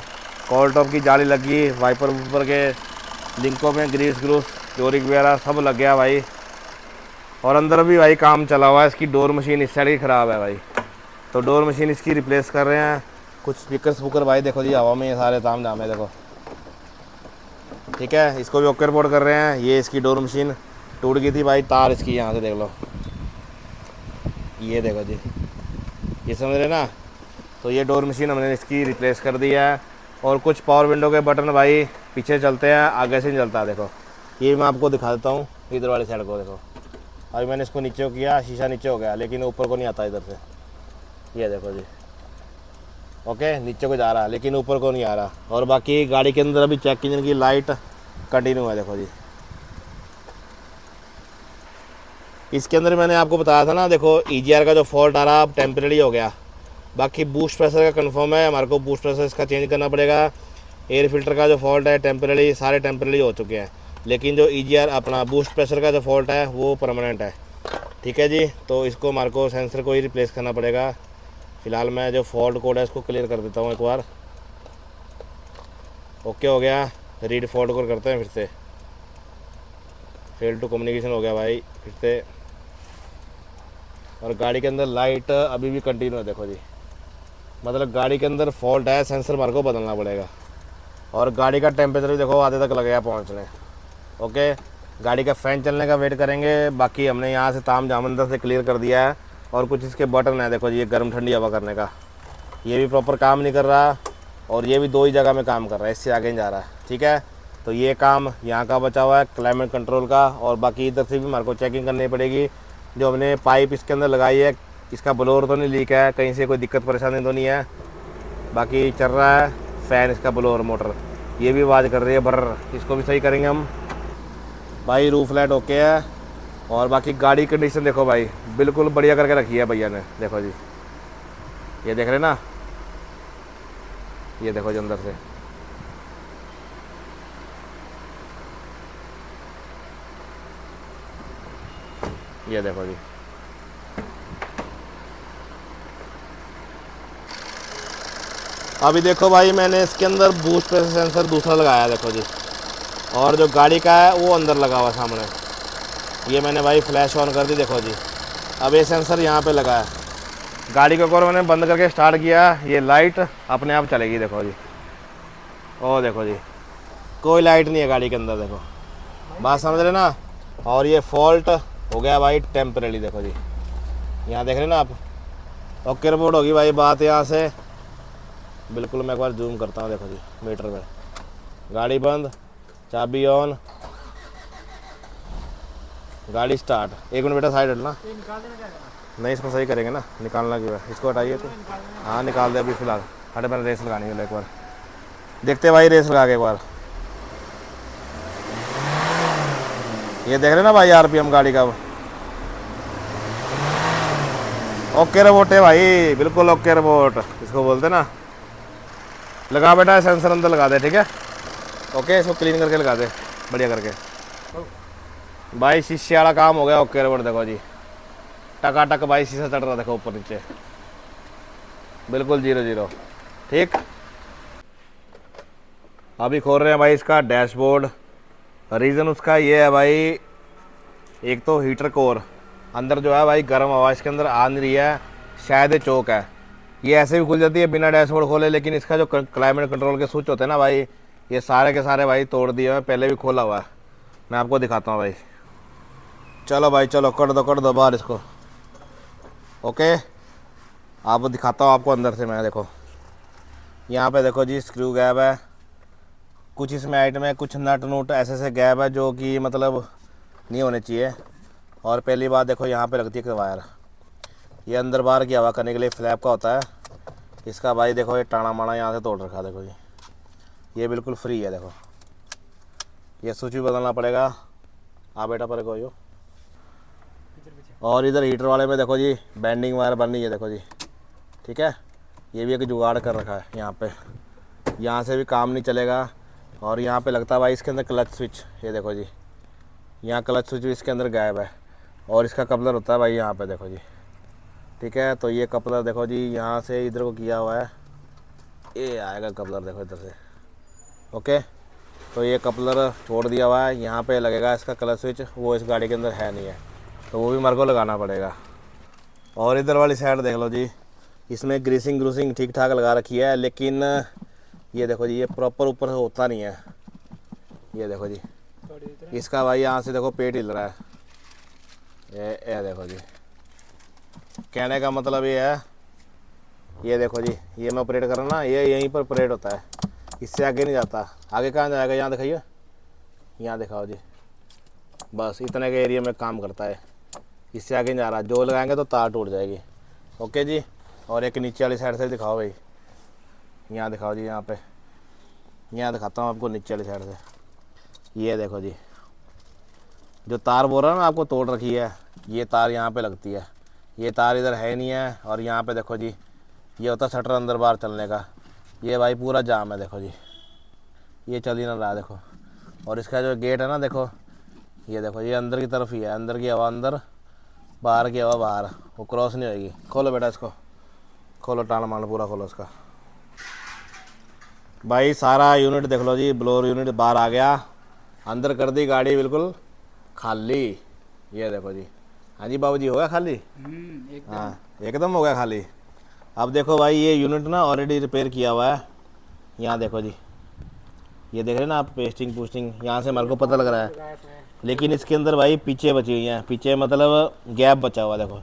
कॉल टॉप की जाली लगी, वाइपर ऊपर के लिंकों में ग्रीस ग्रूस चोरिक वगैरह सब लग गया भाई। और अंदर भी भाई काम चला हुआ है। इसकी डोर मशीन इस साइड की ख़राब है भाई, तो डोर मशीन इसकी रिप्लेस कर रहे हैं। कुछ स्पीकर स्पूकर भाई देखो जी हवा में ये सारे ताम झाम है देखो। ठीक है, इसको भी ओके रिपोर्ट कर रहे हैं। ये इसकी डोर मशीन टूट गई थी भाई, तार इसकी यहाँ से देख लो, ये देखो जी, ये समझ रहे ना। तो ये डोर मशीन हमने इसकी रिप्लेस कर दी है। और कुछ पावर विंडो के बटन भाई पीछे चलते हैं, आगे से नहीं चलता। देखो ये मैं आपको दिखा देता हूँ, इधर वाली साइड को देखो। अभी मैंने इसको नीचे को किया, शीशा नीचे हो गया, लेकिन ऊपर को नहीं आता इधर से। ये देखो जी, ओके, नीचे को जा रहा है लेकिन ऊपर को नहीं आ रहा। और बाकी गाड़ी के अंदर अभी चेक इंजन की लाइट कंटिन्यू है देखो जी। इसके अंदर मैंने आपको बताया था ना, देखो EGR का जो फॉल्ट आ रहा अब टेम्परेरी हो गया। बाकी बूस्ट प्रेशर का कंफर्म है, हमारे को बूस्ट प्रेशर इसका चेंज करना पड़ेगा। एयर फिल्टर का जो फॉल्ट है टेम्परेरी, सारे टेम्परेरी हो चुके हैं, लेकिन जो EGR अपना बूस्ट प्रेशर का जो फॉल्ट है वो परमानेंट है। ठीक है जी, तो इसको हमारे को सेंसर को ही रिप्लेस करना पड़ेगा। फ़िलहाल मैं जो फॉल्ट कोड है इसको क्लियर कर देता हूँ एक बार। ओके हो गया, रीड फॉल्ट कोड करते हैं फिर से। फेल टू कम्युनिकेशन हो गया भाई फिर से। और गाड़ी के अंदर लाइट अभी भी कंटिन्यू है देखो जी, मतलब गाड़ी के अंदर फॉल्ट है, सेंसर हमारे को बदलना पड़ेगा। और गाड़ी का टेम्परेचर भी देखो आधे तक लग गया पहुँचने। ओके, गाड़ी का फ़ैन चलने का वेट करेंगे। बाकी हमने यहाँ से ताम झाम अंदर से क्लियर कर दिया है। और कुछ इसके बटन है देखो जी, ये गर्म ठंडी हवा करने का, ये भी प्रॉपर काम नहीं कर रहा। और ये भी दो ही जगह में काम कर रहा है, इससे आगे नहीं जा रहा है। ठीक है, तो ये काम यहाँ का बचा हुआ है क्लाइमेट कंट्रोल का। और बाकी इधर से भी हमारे को चेकिंग करनी पड़ेगी। जो हमने पाइप इसके अंदर लगाई है, इसका ब्लोअर तो नहीं लीक है, कहीं से कोई दिक्कत परेशानी तो नहीं है। बाकी चल रहा है फ़ैन, इसका ब्लोअर मोटर ये भी आवाज़ कर रही है बर्र, इसको भी सही करेंगे हम भाई। रूफ लाइट ओके है। और बाकी गाड़ी कंडीशन देखो भाई, बिल्कुल बढ़िया करके रखी है भैया ने। देखो जी, ये देख रहे ना, ये देखो जी अंदर से। ये देखो जी, अभी देखो भाई मैंने इसके अंदर बूस्ट प्रेशर सेंसर दूसरा लगाया देखो जी। और जो गाड़ी का है वो अंदर लगा हुआ सामने। ये मैंने भाई फ्लैश ऑन कर दी देखो जी। अब ये सेंसर यहाँ पे लगा है। गाड़ी को अगर मैंने बंद करके स्टार्ट किया, ये लाइट अपने आप चलेगी देखो जी। ओ देखो जी, कोई लाइट नहीं है गाड़ी के अंदर देखो, बात समझ रहे ना। और ये फॉल्ट हो गया भाई टेम्परेरी देखो जी, यहाँ देख रहे ना आप। ओके रिपोर्ट होगी भाई बात यहाँ से बिल्कुल। मैं एक बार जूम करता हूँ देखो जी मीटर में। गाड़ी बंद, चाबी ऑन, गाड़ी स्टार्ट। एक मिनट बेटा साइड हटना। नहीं इसको सही करेंगे ना, निकालना क्यों है, इसको हटाइए तो। हाँ निकाल दे अभी फ़िलहाल। हटे, मैंने रेस लगानी है एक बार, देखते भाई रेस लगा के एक बार। ये देख रहे ना भाई RPM गाड़ी का। ओके रिपोर्ट है भाई, बिल्कुल ओके रिपोर्ट इसको बोलते ना। लगा बेटा सेंसर अंदर लगा दे, ठीक है। ओके, इसको क्लीन करके लगा दे बढ़िया करके भाई। शीशे वाला काम हो गया ओके रिपोर्ट देखो जी। टकाटक भाई शीशा चढ़ रहा देखो ऊपर नीचे, बिल्कुल 0-0। ठीक, अभी खोल रहे हैं भाई इसका डैशबोर्ड। रीज़न उसका ये है भाई, एक तो हीटर कोर अंदर जो है भाई गर्म हवा इसके अंदर आ नहीं रही है, शायद ये चौक है। ये ऐसे भी खुल जाती है बिना डैशबोर्ड खोले, लेकिन इसका जो क्लाइमेट कंट्रोल के स्विच होते हैं ना भाई, ये सारे के सारे भाई तोड़ दिए हैं। पहले भी खोला हुआ है, मैं आपको दिखाता हूँ भाई। चलो भाई चलो, कर दो बाहर इसको। ओके, आप दिखाता हूँ आपको अंदर से मैं। देखो यहाँ पे देखो जी स्क्रू गैप है, कुछ इसमें आइटम है, कुछ नट नूट ऐसे गैप है जो कि मतलब नहीं होने चाहिए। और पहली बात देखो यहाँ पे लगती है वायर, ये अंदर बाहर की हवा करने के लिए फ्लैप का होता है इसका भाई। देखो ये टाना माना यहाँ से तोड़ रखा देखो जी, ये बिल्कुल फ्री है देखो। ये स्विच भी बदलना पड़ेगा। हाँ बेटा पर को यो। और इधर हीटर वाले में देखो जी बेंडिंग वायर बन रही है देखो जी, ठीक है। ये भी एक जुगाड़ कर रखा है यहाँ पे, यहाँ से भी काम नहीं चलेगा। और यहाँ पे लगता है भाई इसके अंदर क्लच स्विच, ये देखो जी, यहाँ क्लच स्विच भी इसके अंदर गायब है। और इसका कपलर होता है भाई यहाँ पे देखो जी, ठीक है। तो ये कपलर देखो जी, यहाँ से इधर को किया हुआ है, ये आएगा कपलर देखो इधर से, ओके। तो ये कपलर छोड़ दिया हुआ है, यहाँ पे लगेगा इसका क्लच स्विच, वो इस गाड़ी के अंदर है नहीं है, तो वो भी मेरे को लगाना पड़ेगा। और इधर वाली साइड देख लो जी, इसमें ग्रीसिंग ग्रूसिंग ठीक ठाक लगा रखी है, लेकिन ये देखो जी, ये प्रॉपर ऊपर से होता नहीं है। ये देखो जी, इसका भाई यहाँ से देखो पेट हिल रहा है, ये देखो जी। कहने का मतलब ये है, ये देखो जी, ये मैं ऑपरेट कर रहा ना, ये यहीं पर ऑपरेट होता है, इससे आगे नहीं जाता। आगे कहाँ जाएगा, यहाँ दिखाइए, यहाँ दिखाओ जी, बस इतने के एरिया में काम करता है, इससे आगे नहीं जा रहा। जो लगाएंगे तो तार टूट जाएगी, ओके जी। और एक नीचे वाली साइड से दिखाओ भाई, यहाँ दिखाओ जी, यहाँ पे यहाँ दिखाता हूँ आपको नीचे वाली साइड से। ये देखो जी, जो तार बोल रहा है ना आपको तोड़ रखी है, ये तार यहाँ पे लगती है, ये तार इधर है नहीं है। और यहाँ पे देखो जी, ये होता है शटर अंदर बाहर चलने का, ये भाई पूरा जाम है देखो जी, ये चल ही ना रहा देखो। और इसका जो गेट है ना देखो, ये देखो, ये अंदर की तरफ ही है, अंदर की हवा अंदर, बाहर की हवा बाहर, वो क्रॉस नहीं होएगी। खोलो बेटा इसको, खोलो, टाल मान पूरा खोलो इसका। भाई सारा यूनिट देख लो जी, ब्लोअर यूनिट बाहर आ गया, अंदर कर दी गाड़ी बिल्कुल खाली। ये देखो जी, हाँ जी बाबू जी, हो गया खाली, एकदम। हाँ एकदम हो गया खाली। अब देखो भाई, ये यूनिट ना ऑलरेडी रिपेयर किया हुआ है, यहाँ देखो जी, ये देख रहे हैं ना आप, पेस्टिंग पूस्टिंग यहाँ से मेरे को पता लग रहा है, लेकिन इसके अंदर भाई पीछे बची हुई हैं, पीछे मतलब गैप बचा हुआ देखो।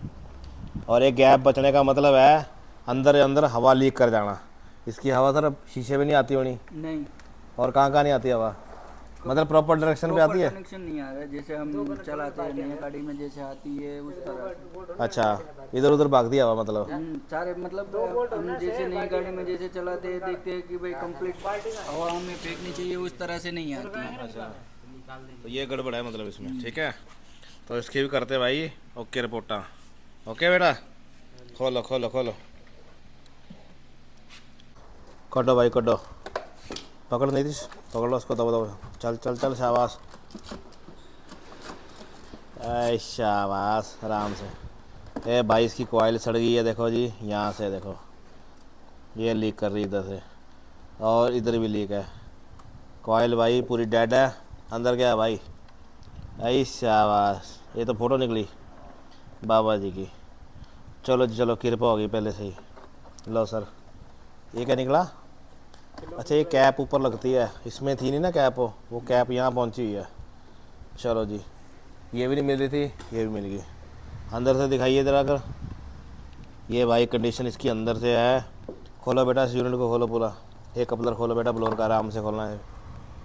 और एक गैप बचने का मतलब है अंदर अंदर हवा लीक कर जाना। इसकी हवा सर शीशे में नहीं आती होनी, नहीं, और कहाँ कहाँ नहीं आती हवा, मतलब प्रॉपर डायरेक्शन पे आती है। कनेक्शन नहीं आ रहा है, जैसे हम चलाते हैं नई गाड़ी में जैसे आती है उस तरह। अच्छा, इधर उधर भागती है हवा मतलब। सारे मतलब हम जैसे नई गाड़ी में जैसे चलाते हैं, देखते हैं कि भाई कंप्लीट हवा हमें फेंकनी चाहिए, उस तरह से नहीं आती है। अच्छा, तो ये गड़बड़ है मतलब इसमें, ठीक है। तो इसकी भी करते भाई ओके रिपोर्टा, ओके बेटा। खोलो खोलो खोलो, कटो भाई कटो, पकड़ नहीं थी, पकड़ लो उसको, दबो दबो, चल चल चल, शाबाश, ऐ शाबाश, आराम से। ए भाई इसकी कॉइल सड़ गई है देखो जी, यहाँ से देखो, ये लीक कर रही है इधर से, और इधर भी लीक है। कॉइल भाई पूरी डेड है, अंदर क्या है भाई, ऐ शाबाश, ये तो फ़ोटो निकली बाबा जी की। चलो जी चलो, कृपा होगी पहले से ही। लो सर, ये क्या निकला, अच्छा ये कैप ऊपर लगती है, इसमें थी नहीं ना कैप, वो कैप यहाँ पहुँची हुई है। चलो जी, ये भी नहीं मिल रही थी, ये भी मिल गई। अंदर से दिखाइए इधर आकर, ये भाई कंडीशन इसकी अंदर से है। खोलो बेटा इस यूनिट को, खोलो पूरा, एक कपलर खोलो बेटा, ब्लोअर का आराम से खोलना है,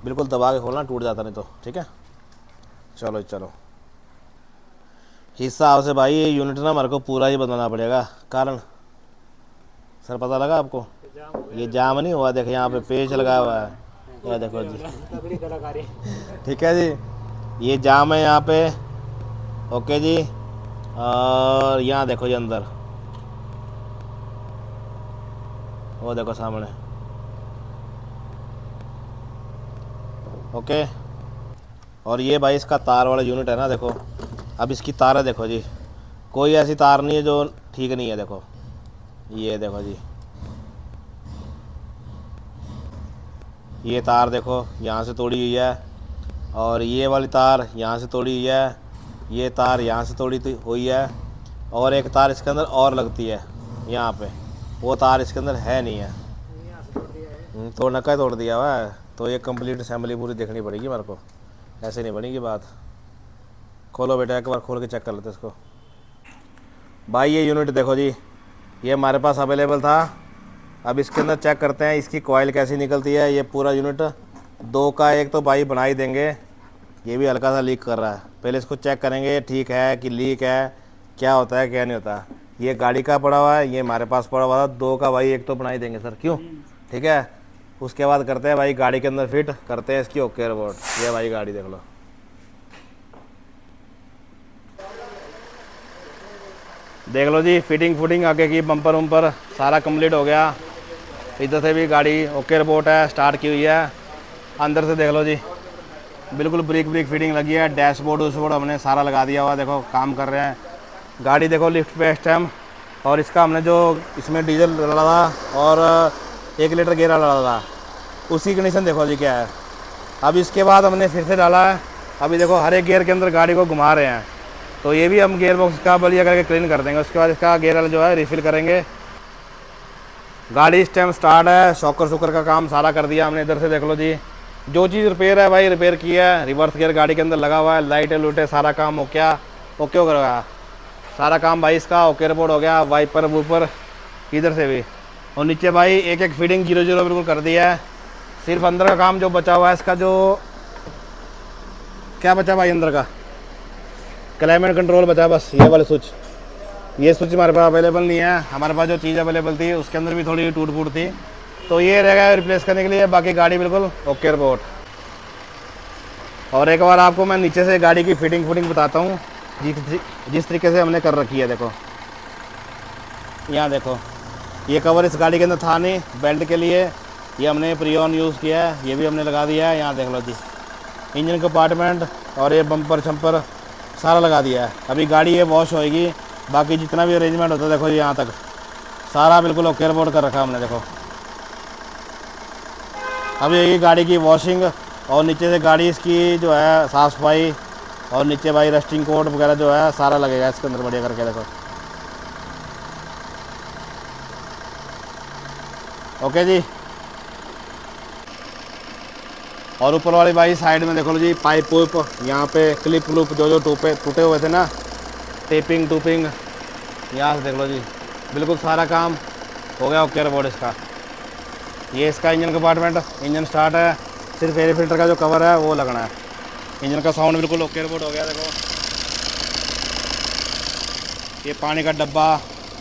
बिल्कुल दबा के खोलना, टूट जाता नहीं तो, ठीक है। चलो चलो, हिसाब से भाई ये यूनिट ना हमारे को पूरा ही बदलना पड़ेगा। कारण सर पता लगा आपको, ये जाम नहीं हुआ, देखो यहाँ पे पेच लगा हुआ है, ये देखो जी, ठीक है जी, ये जाम है यहाँ पे, ओके जी। और यहाँ देखो जी अंदर, वो देखो सामने, ओके। और ये भाई इसका तार वाला यूनिट है ना देखो, अब इसकी तार है देखो जी, कोई ऐसी तार नहीं है जो ठीक नहीं है, देखो ये देखो जी, ये तार देखो यहाँ से तोड़ी हुई है, और ये वाली तार यहाँ से तोड़ी हुई है, ये तार यहाँ से तोड़ी हुई है, और एक तार इसके अंदर और लगती है यहाँ पे, वो तार इसके अंदर है नहीं है, तो नक्का तोड़ दिया हुआ है। तो ये कंप्लीट असेंबली पूरी देखनी पड़ेगी मेरे को, ऐसे नहीं बनेगी बात। खोलो बेटा, एक बार खोल के चेक कर लेते इसको। भाई ये यूनिट देखो जी, ये हमारे पास अवेलेबल था, अब इसके अंदर चेक करते हैं इसकी कॉइल कैसी निकलती है। ये पूरा यूनिट दो का एक तो भाई बना ही देंगे, ये भी हल्का सा लीक कर रहा है, पहले इसको चेक करेंगे ठीक है कि लीक है, क्या होता है क्या नहीं होता। ये गाड़ी का पड़ा हुआ है, ये हमारे पास पड़ा हुआ था, दो का भाई एक तो बना ही देंगे सर, क्यों, ठीक है। उसके बाद करते हैं भाई गाड़ी के अंदर फिट करते हैं इसकी ओके रिपोर्ट। ये भाई गाड़ी देख लो, देख लो जी, फिटिंग फुटिंग आगे की बम्पर वम्पर सारा कंप्लीट हो गया। इधर से भी गाड़ी ओके रिपोर्ट है, स्टार्ट की हुई है। अंदर से देख लो जी, बिल्कुल ब्रेक ब्रेक फिटिंग लगी है। डैशबोर्ड वैशबोर्ड हमने सारा लगा दिया हुआ, देखो काम कर रहे हैं। गाड़ी देखो लिफ्ट पे इस टाइम, और इसका हमने जो इसमें डीजल डाला था और 1 लीटर गेयर डाला था, उसकी कंडीशन देखो जी क्या है। अब इसके बाद हमने फिर से डाला है। अभी देखो हर एक गियर के अंदर गाड़ी को घुमा रहे हैं, तो ये भी हम गियर बॉक्स का बढ़िया करके क्लीन कर देंगे। उसके बाद इसका गियर जो है रिफ़िल करेंगे। गाड़ी इस टाइम स्टार्ट है, शॉकर शूकर का काम सारा कर दिया हमने। इधर से देख लो जी, जो चीज़ रिपेयर है भाई रिपेयर किया है। रिवर्स गियर गाड़ी के अंदर लगा हुआ है, लाइटें लूटे सारा काम हो गया, ओके हो गया सारा काम भाई। इसका ओके रिपोर्ट हो गया, वाइपर वूपर इधर से भी। और नीचे भाई एक एक फीडिंग 0-0 बिल्कुल कर दिया है। सिर्फ अंदर का काम जो बचा हुआ है, इसका जो क्या बचा भाई अंदर का क्लाइमेट कंट्रोल बचा, बस ये वाले स्विच। ये स्विच हमारे पास अवेलेबल नहीं है। हमारे पास जो चीज़ अवेलेबल थी उसके अंदर भी थोड़ी टूट फूट थी, तो ये रहेगा रिप्लेस करने के लिए। बाकी गाड़ी बिल्कुल ओके रिपोर्ट। और एक बार आपको मैं नीचे से गाड़ी की फिटिंग फुटिंग बताता हूँ जिस तरीके से हमने कर रखी है। देखो यहाँ देखो, ये कवर इस गाड़ी के अंदर था नहीं, बेल्ट के लिए ये हमने प्रियॉन यूज़ किया है, ये भी हमने लगा दिया है। यहाँ देख लो जी, इंजन कंपार्टमेंट और ये बम्पर छम्पर सारा लगा दिया है। अभी गाड़ी ये वॉश होएगी, बाकी जितना भी अरेंजमेंट होता है देखो जी यहाँ तक सारा बिल्कुल ओके रिपोर्ट कर रखा हमने। देखो अभी ये गाड़ी की वॉशिंग और नीचे से गाड़ी इसकी जो है साफ़ सफाई, और नीचे भाई रस्टिंग कोट वगैरह जो है सारा लगेगा इसके अंदर बढ़िया करके। देखो ओके जी। और ऊपर वाली भाई साइड में देखो लो जी, पाइप वूप यहाँ पे क्लिप व्लूप जो टूटे हुए थे ना, टेपिंग टूपिंग, यहाँ से देख लो जी बिल्कुल सारा काम हो गया ओके रिपोर्ट इसका। ये इसका इंजन कंपार्टमेंट, इंजन स्टार्ट है, सिर्फ एयर फिल्टर का जो कवर है वो लगना है। इंजन का साउंड बिल्कुल ओके रिपोर्ट हो गया। देखो ये पानी का डब्बा,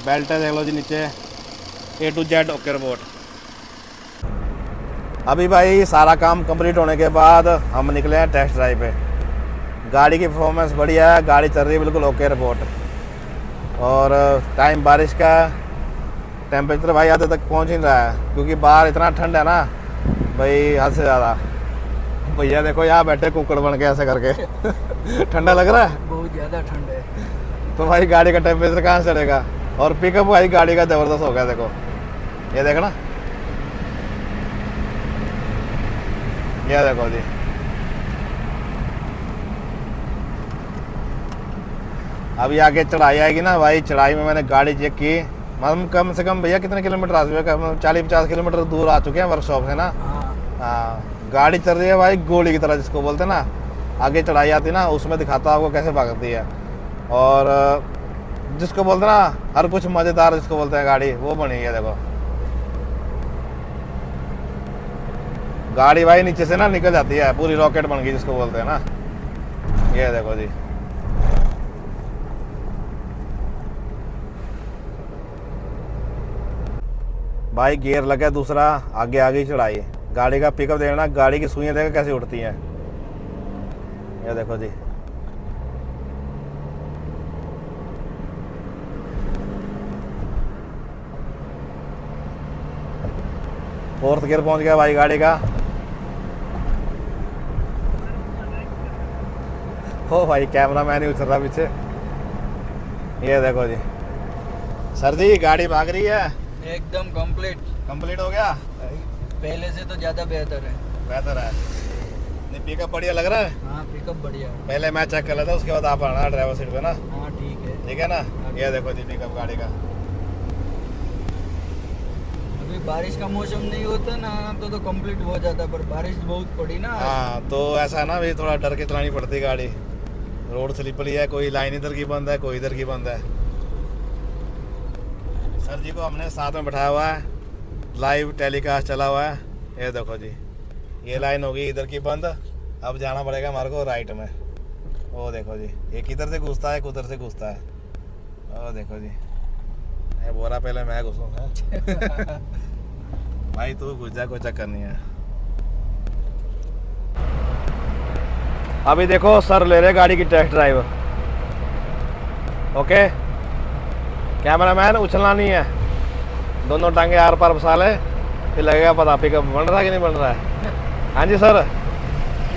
बेल्ट है देख लो जी नीचे, A to Z okay report. अभी भाई सारा काम कंप्लीट होने के बाद हम निकले हैं टेस्ट ड्राइव पे। गाड़ी की परफॉर्मेंस बढ़िया है, गाड़ी चल रही है बिल्कुल ओके रिपोर्ट। और टाइम बारिश का, टेम्परेचर भाई आधे तक पहुंच ही नहीं रहा है क्योंकि बाहर इतना ठंड है ना भाई, हद से ज़्यादा। भैया देखो यहाँ बैठे कुकड़ बन के ऐसे करके ठंडा लग रहा है, बहुत ज़्यादा ठंड है। तो भाई गाड़ी का टेम्परेचर कहाँ से चढ़ेगा। और पिकअप भाई गाड़ी का ज़बरदस्त हो गया। देखो ये देखो ना, ये देखो जी अभी आगे चढ़ाई आएगी ना भाई, चढ़ाई में मैंने गाड़ी चेक की, हम कम से कम भैया कितने किलोमीटर आ चुके हैं, 40-50 किलोमीटर दूर आ चुके हैं वर्कशॉप से ना। हाँ गाड़ी चल रही है भाई गोली की तरह जिसको बोलते हैं ना। आगे चढ़ाई आती ना उसमें दिखाता आपको कैसे भागती है, और जिसको बोलते हैं ना हर कुछ मज़ेदार जिसको बोलते हैं गाड़ी, वो बनी है। देखो गाड़ी भाई नीचे से ना निकल जाती है, पूरी रॉकेट बन गई जिसको बोलते हैं ना। ये देखो जी भाई गियर लगा दूसरा, आगे आगे चढ़ाई। गाड़ी का पिकअप देखना, गाड़ी की सुइयां देखो कैसे उठती हैं। ये देखो जी फोर्थ गियर पहुंच गया भाई गाड़ी का। हो भाई कैमरा मैन ही उतर रहा पीछे। ये देखो जी सर जी गाड़ी भाग रही है एकदम कंप्लीट हो गया, पहले से तो ज़्यादा बेहतर है। बेहतर है। नहीं पिकअप बढ़िया लग रहा है। हाँ पिकअप बढ़िया है। पहले मैं चेक कर लेता उसके बाद आप आना ड्राइवर सीट पे ना। हाँ ठीक है ना। ये देखो जी पिकअप गाड़ी का। अभी बारिश का मौसम नहीं होता ना तो कंप्लीट हो जाता, पर बारिश बहुत पड़ी ना। हाँ तो ऐसा ना भी थोड़ा डर के चलानी पड़ती है गाड़ी, रोड स्लिपरी है, कोई लाइन इधर की बंद है कोई इधर की बंद है। सर जी को हमने साथ में बैठाया हुआ है, लाइव टेलीकास्ट चला हुआ है। ये देखो जी ये लाइन होगी इधर की बंद, अब जाना पड़ेगा हमारे को राइट में। वो देखो जी एक इधर से घुसता है एक उधर से घुसता है। वो देखो जी ये बोरा पहले मैं घुसूँगा भाई तू घुस जा, कोई चक्कर नहीं है। अभी देखो सर ले रहे गाड़ी की टेस्ट ड्राइव। ओके कैमरामैन उछलना नहीं है, दोनों टांगे आर पार फंसा ले, फिर लगेगा पता पिकअप बन रहा है कि नहीं बन रहा है। हाँ जी सर।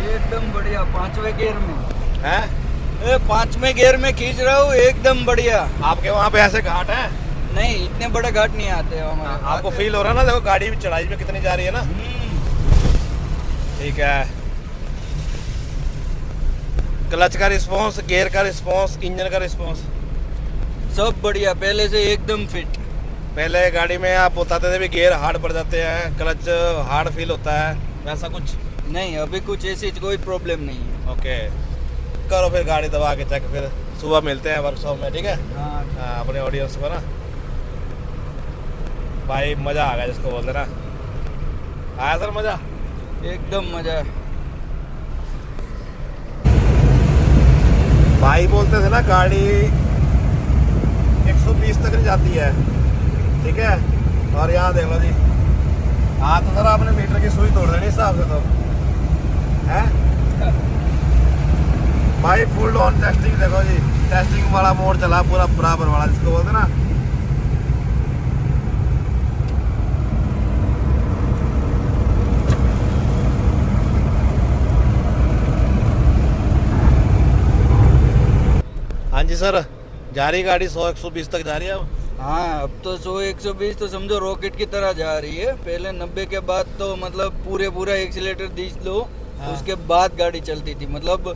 एकदम बढ़िया, 5वें गियर में हैं? 5वें गियर में खींच रहा हूँ, एकदम बढ़िया। आपके वहाँ पे ऐसे घाट है? नहीं, इतने बड़े घाट नहीं आते हमारे। आपको फील हो रहा है ना, देखो गाड़ी भी चढ़ाई में कितनी जा रही है ना। ठीक है, क्लच का रिस्पांस, गियर का रिस्पांस, इंजन का रिस्पांस सब बढ़िया, पहले से एकदम फिट। पहले गाड़ी में आप बताते थे भी गियर हार्ड पड़ जाते हैं, क्लच हार्ड फील होता है, वैसा कुछ नहीं, अभी कुछ ऐसी कोई प्रॉब्लम नहीं है। ओके, करो फिर गाड़ी दबा के चेक, फिर सुबह मिलते हैं वर्कशॉप में, ठीक है। हाँ, अपने ऑडियंस को ना भाई मज़ा आ गया जिसको बोलते ना। आया सर मज़ा? एकदम मजा है। भाई बोलते थे ना गाड़ी 120 तक नहीं जाती है, ठीक है। और यहाँ देख लो जी, हाँ तो सर आपने मीटर की सुई तोड़ देनी हिसाब से तो है भाई। फुल ऑन टेस्टिंग देखो जी, टेस्टिंग वाला मोड चला पूरा बराबर वाला जिसको बोलते ना। हाँ जी सर, जा रही गाड़ी 100-120 तक जा रही है अब? हाँ, अब तो 100-120 तो समझो रॉकेट की तरह जा रही है। पहले 90 के बाद तो मतलब पूरा एक्सीलेटर दीज लो, हाँ। उसके बाद गाड़ी चलती थी, मतलब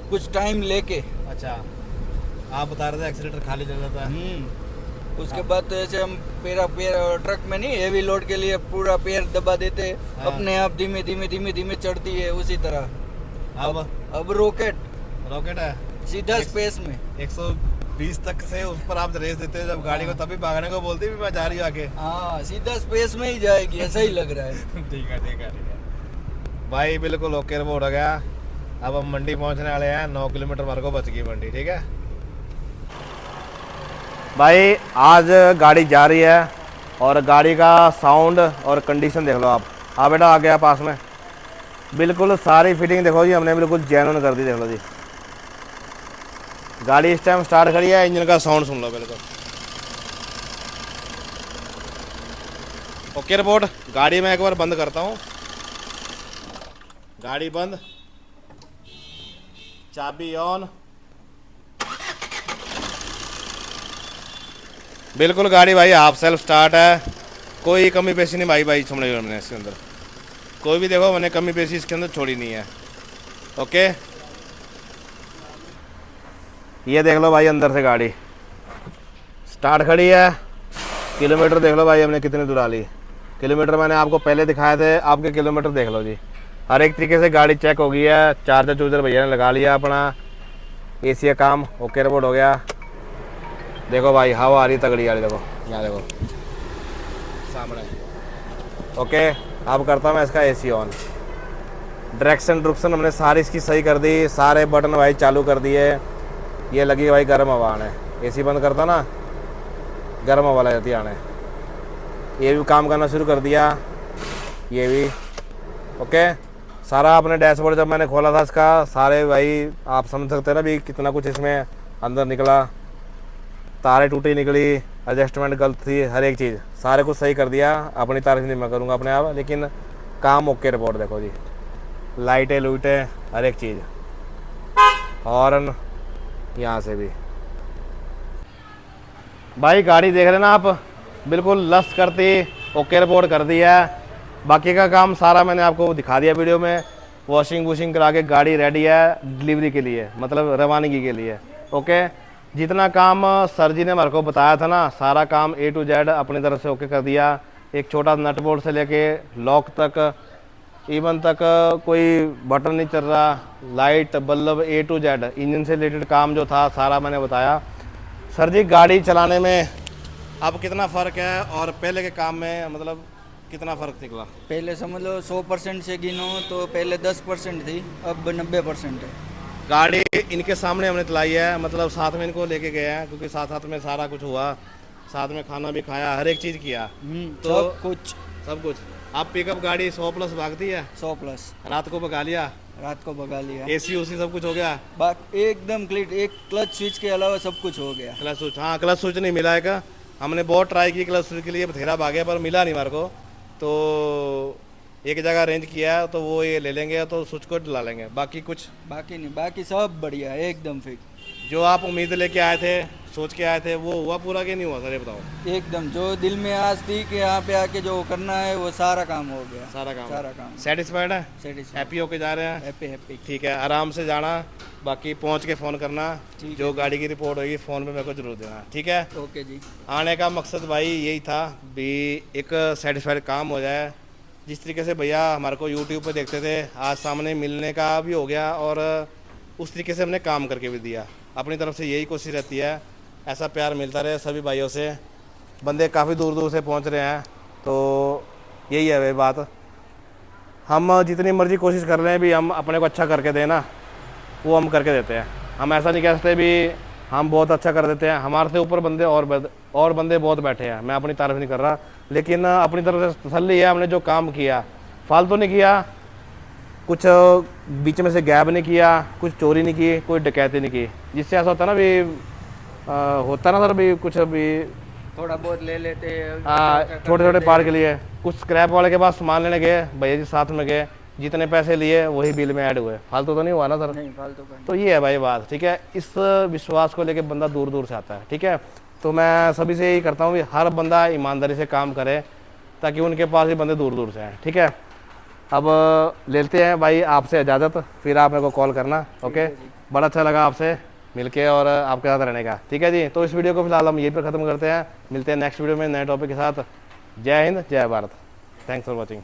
कुछ टाइम लेके। अच्छा, आप बता रहे थे एक्सीलेटर खाली चल जाता है। उसके हाँ। बाद तो ऐसे हम पैर ट्रक में नहीं, हेवी लोड के लिए पूरा पैर दबा देते, हाँ। अपने आप धीमे धीमे चढ़ती है उसी तरह। अब रॉकेट है सीधा स्पेस में 120 तक से उस पर आप रेस देते हो जब गाड़ी को, तभी भागने को बोलती भी मैं जा रही हूँ आगे। हाँ, सीधा स्पेस में ही जाएगी, ऐसा ही लग रहा है। ठीक है ठीक है ठीक है भाई, बिल्कुल ओके रिपोर्ट हो गया। अब हम मंडी पहुंचने वाले हैं, 9 किलोमीटर हमारे को बच गई मंडी, ठीक है भाई। आज गाड़ी जा रही है और गाड़ी का साउंड और कंडीशन देख लो आप। हाँ बेटा आ गया पास में, बिल्कुल सारी फिटिंग देखो जी, हमने बिल्कुल जेन्युइन कर दी। देख लो जी, गाड़ी इस टाइम स्टार्ट करी है, इंजन का साउंड सुन लो बिल्कुल ओके रिपोर्ट। गाड़ी में एक बार बंद करता हूँ, गाड़ी बंद, चाबी ऑन, बिल्कुल गाड़ी भाई हाफ सेल्फ स्टार्ट है, कोई कमी पेशी नहीं भाई समझ लो मैंने इसके अंदर कोई भी, देखो मैंने कमी पेशी इसके अंदर छोड़ी नहीं है। ओके, ये देख लो भाई अंदर से गाड़ी स्टार्ट खड़ी है। किलोमीटर देख लो भाई हमने कितनी दूर डाली, किलोमीटर मैंने आपको पहले दिखाए थे, आपके किलोमीटर देख लो जी। हर एक तरीके से गाड़ी चेक हो गई है, चार्जर चूजर भैया ने लगा लिया अपना, एसी का काम ओके रिपोर्ट हो गया। देखो भाई हवा आ रही तगड़ी वाली, देखो यहाँ देखो सामने। ओके, अब करता हूँ मैं इसका एसी ऑन। डायरेक्शन हमने सारी इसकी सही कर दी, सारे बटन भाई चालू कर दिए। ये लगी भाई गर्म हवा आने, एसी बंद करता ना गर्म हवा लग जाती आने। ये भी काम करना शुरू कर दिया, ये भी ओके। सारा अपने डैशबोर्ड जब मैंने खोला था इसका, सारे भाई आप समझ सकते हैं ना भी कितना कुछ इसमें अंदर निकला, तारे टूटी निकली, एडजस्टमेंट गलत थी, हर एक चीज़ सारे कुछ सही कर दिया। अपनी तारीफ नहीं मैं करूँगा अपने आप, लेकिन काम ओके रिपोर्ट देखो जी, लाइटें लूटें हर एक चीज़, हॉर्न यहाँ से भी भाई गाड़ी देख रहे ना आप, बिल्कुल लस करती ओके रिपोर्ट कर दी है। बाकी का काम सारा मैंने आपको दिखा दिया वीडियो में, वॉशिंग वूशिंग करा के गाड़ी रेडी है डिलीवरी के लिए, मतलब रवानगी के लिए। ओके, जितना काम सर जी ने हमारे को बताया था ना, सारा काम A to Z अपनी तरफ से ओके कर दिया। एक छोटा नट बोल्ट से लेके लॉक तक, इवन तक कोई बटन नहीं चल रहा, light bulb A to Z engine से रिलेटेड काम जो था सारा मैंने बताया। सर जी गाड़ी चलाने में अब कितना फ़र्क है और पहले के काम में, मतलब कितना फ़र्क निकला? पहले समझ लो 100% से गिनो तो पहले 10% थी, अब 90% है। गाड़ी इनके सामने हमने चलाई है, मतलब साथ में इनको लेके गए हैं, क्योंकि साथ में सारा कुछ हुआ, साथ में खाना भी खाया, हर एक चीज़ किया। तो सब कुछ अब पिकअप गाड़ी 100+ भागती है, 100+। रात को भगा लिया रात को भगा लिया। एसी उसी सब कुछ हो गया? एकदम क्लियर, एक क्लच स्विच के अलावा सब कुछ हो गया। क्लच स्विच, हाँ क्लच स्विच नहीं मिला है का। हमने बहुत ट्राई की क्लच स्विच के लिए, बथेरा भागे पर मिला नहीं हमारे को। तो एक जगह अरेंज किया है, तो वो ये ले लेंगे तो स्विच को डला लेंगे, बाकी कुछ बाकी नहीं, बाकी सब बढ़िया है, एकदम फिट। जो आप उम्मीद लेके आए थे, सोच के आए थे, वो हुआ पूरा कि नहीं हुआ सर ये बताओ? एकदम जो दिल में आस थी कि यहाँ पे आके जो करना है वो सारा काम हो गया। सारा काम सेटिस्फाइड सेटिस्फाइड है? हैप्पी हैप्पी होके जा रहे हैं? हैप्पी। ठीक है, आराम से जाना, बाकी पहुंच के फ़ोन करना, ठीक जो गाड़ी की रिपोर्ट होगी फ़ोन पे मेरे को जरूर देना, ठीक है? ओके जी। आने का मकसद भाई यही था भी एक सेटिस्फाइड काम हो जाए। जिस तरीके से भैया हमारे को यूट्यूब पे देखते थे, आज सामने मिलने का भी हो गया और उस तरीके से हमने काम करके भी दिया। अपनी तरफ से यही कोशिश रहती है, ऐसा प्यार मिलता रहे सभी भाइयों से। बंदे काफ़ी दूर दूर से पहुंच रहे हैं, तो यही है भाई बात। हम जितनी मर्जी कोशिश कर रहे हैं भी हम अपने को अच्छा करके देना, वो हम करके देते हैं। हम ऐसा नहीं कह सकते भी हम बहुत अच्छा कर देते हैं, हमारे से ऊपर बंदे और बंदे बहुत बैठे हैं। मैं अपनी तारीफ नहीं कर रहा, लेकिन अपनी तरफ से तसल्ली है, हमने जो काम किया फालतू नहीं किया, कुछ बीच में से गैप नहीं किया, कुछ चोरी नहीं की, कोई डकैती नहीं की। जिससे ऐसा होता ना भी होता ना सर भी कुछ भी थोड़ा बहुत ले लेते छोटे छोटे पार के लिए, कुछ स्क्रैप वाले के पास सामान लेने गए, भैया जी साथ में गए, जितने पैसे लिए वही बिल में ऐड हुए, फालतू तो नहीं हुआ ना सर? नहीं फालतू का। तो ये है भाई बात, ठीक है। इस विश्वास को लेके बंदा दूर दूर से आता है, ठीक है। तो मैं सभी से यही करता हूँ कि हर बंदा ईमानदारी से काम करे, ताकि उनके पास ही बंदे दूर दूर से आए, ठीक है। अब लेते हैं भाई आपसे इजाज़त, फिर आप मेरे को कॉल करना, ओके। बड़ा अच्छा लगा आपसे मिलके और आपके साथ रहने का, ठीक है जी। तो इस वीडियो को फिलहाल हम यहीं पर ख़त्म करते हैं, मिलते हैं नेक्स्ट वीडियो में नए टॉपिक के साथ। जय हिंद, जय भारत, थैंक्स फॉर वॉचिंग।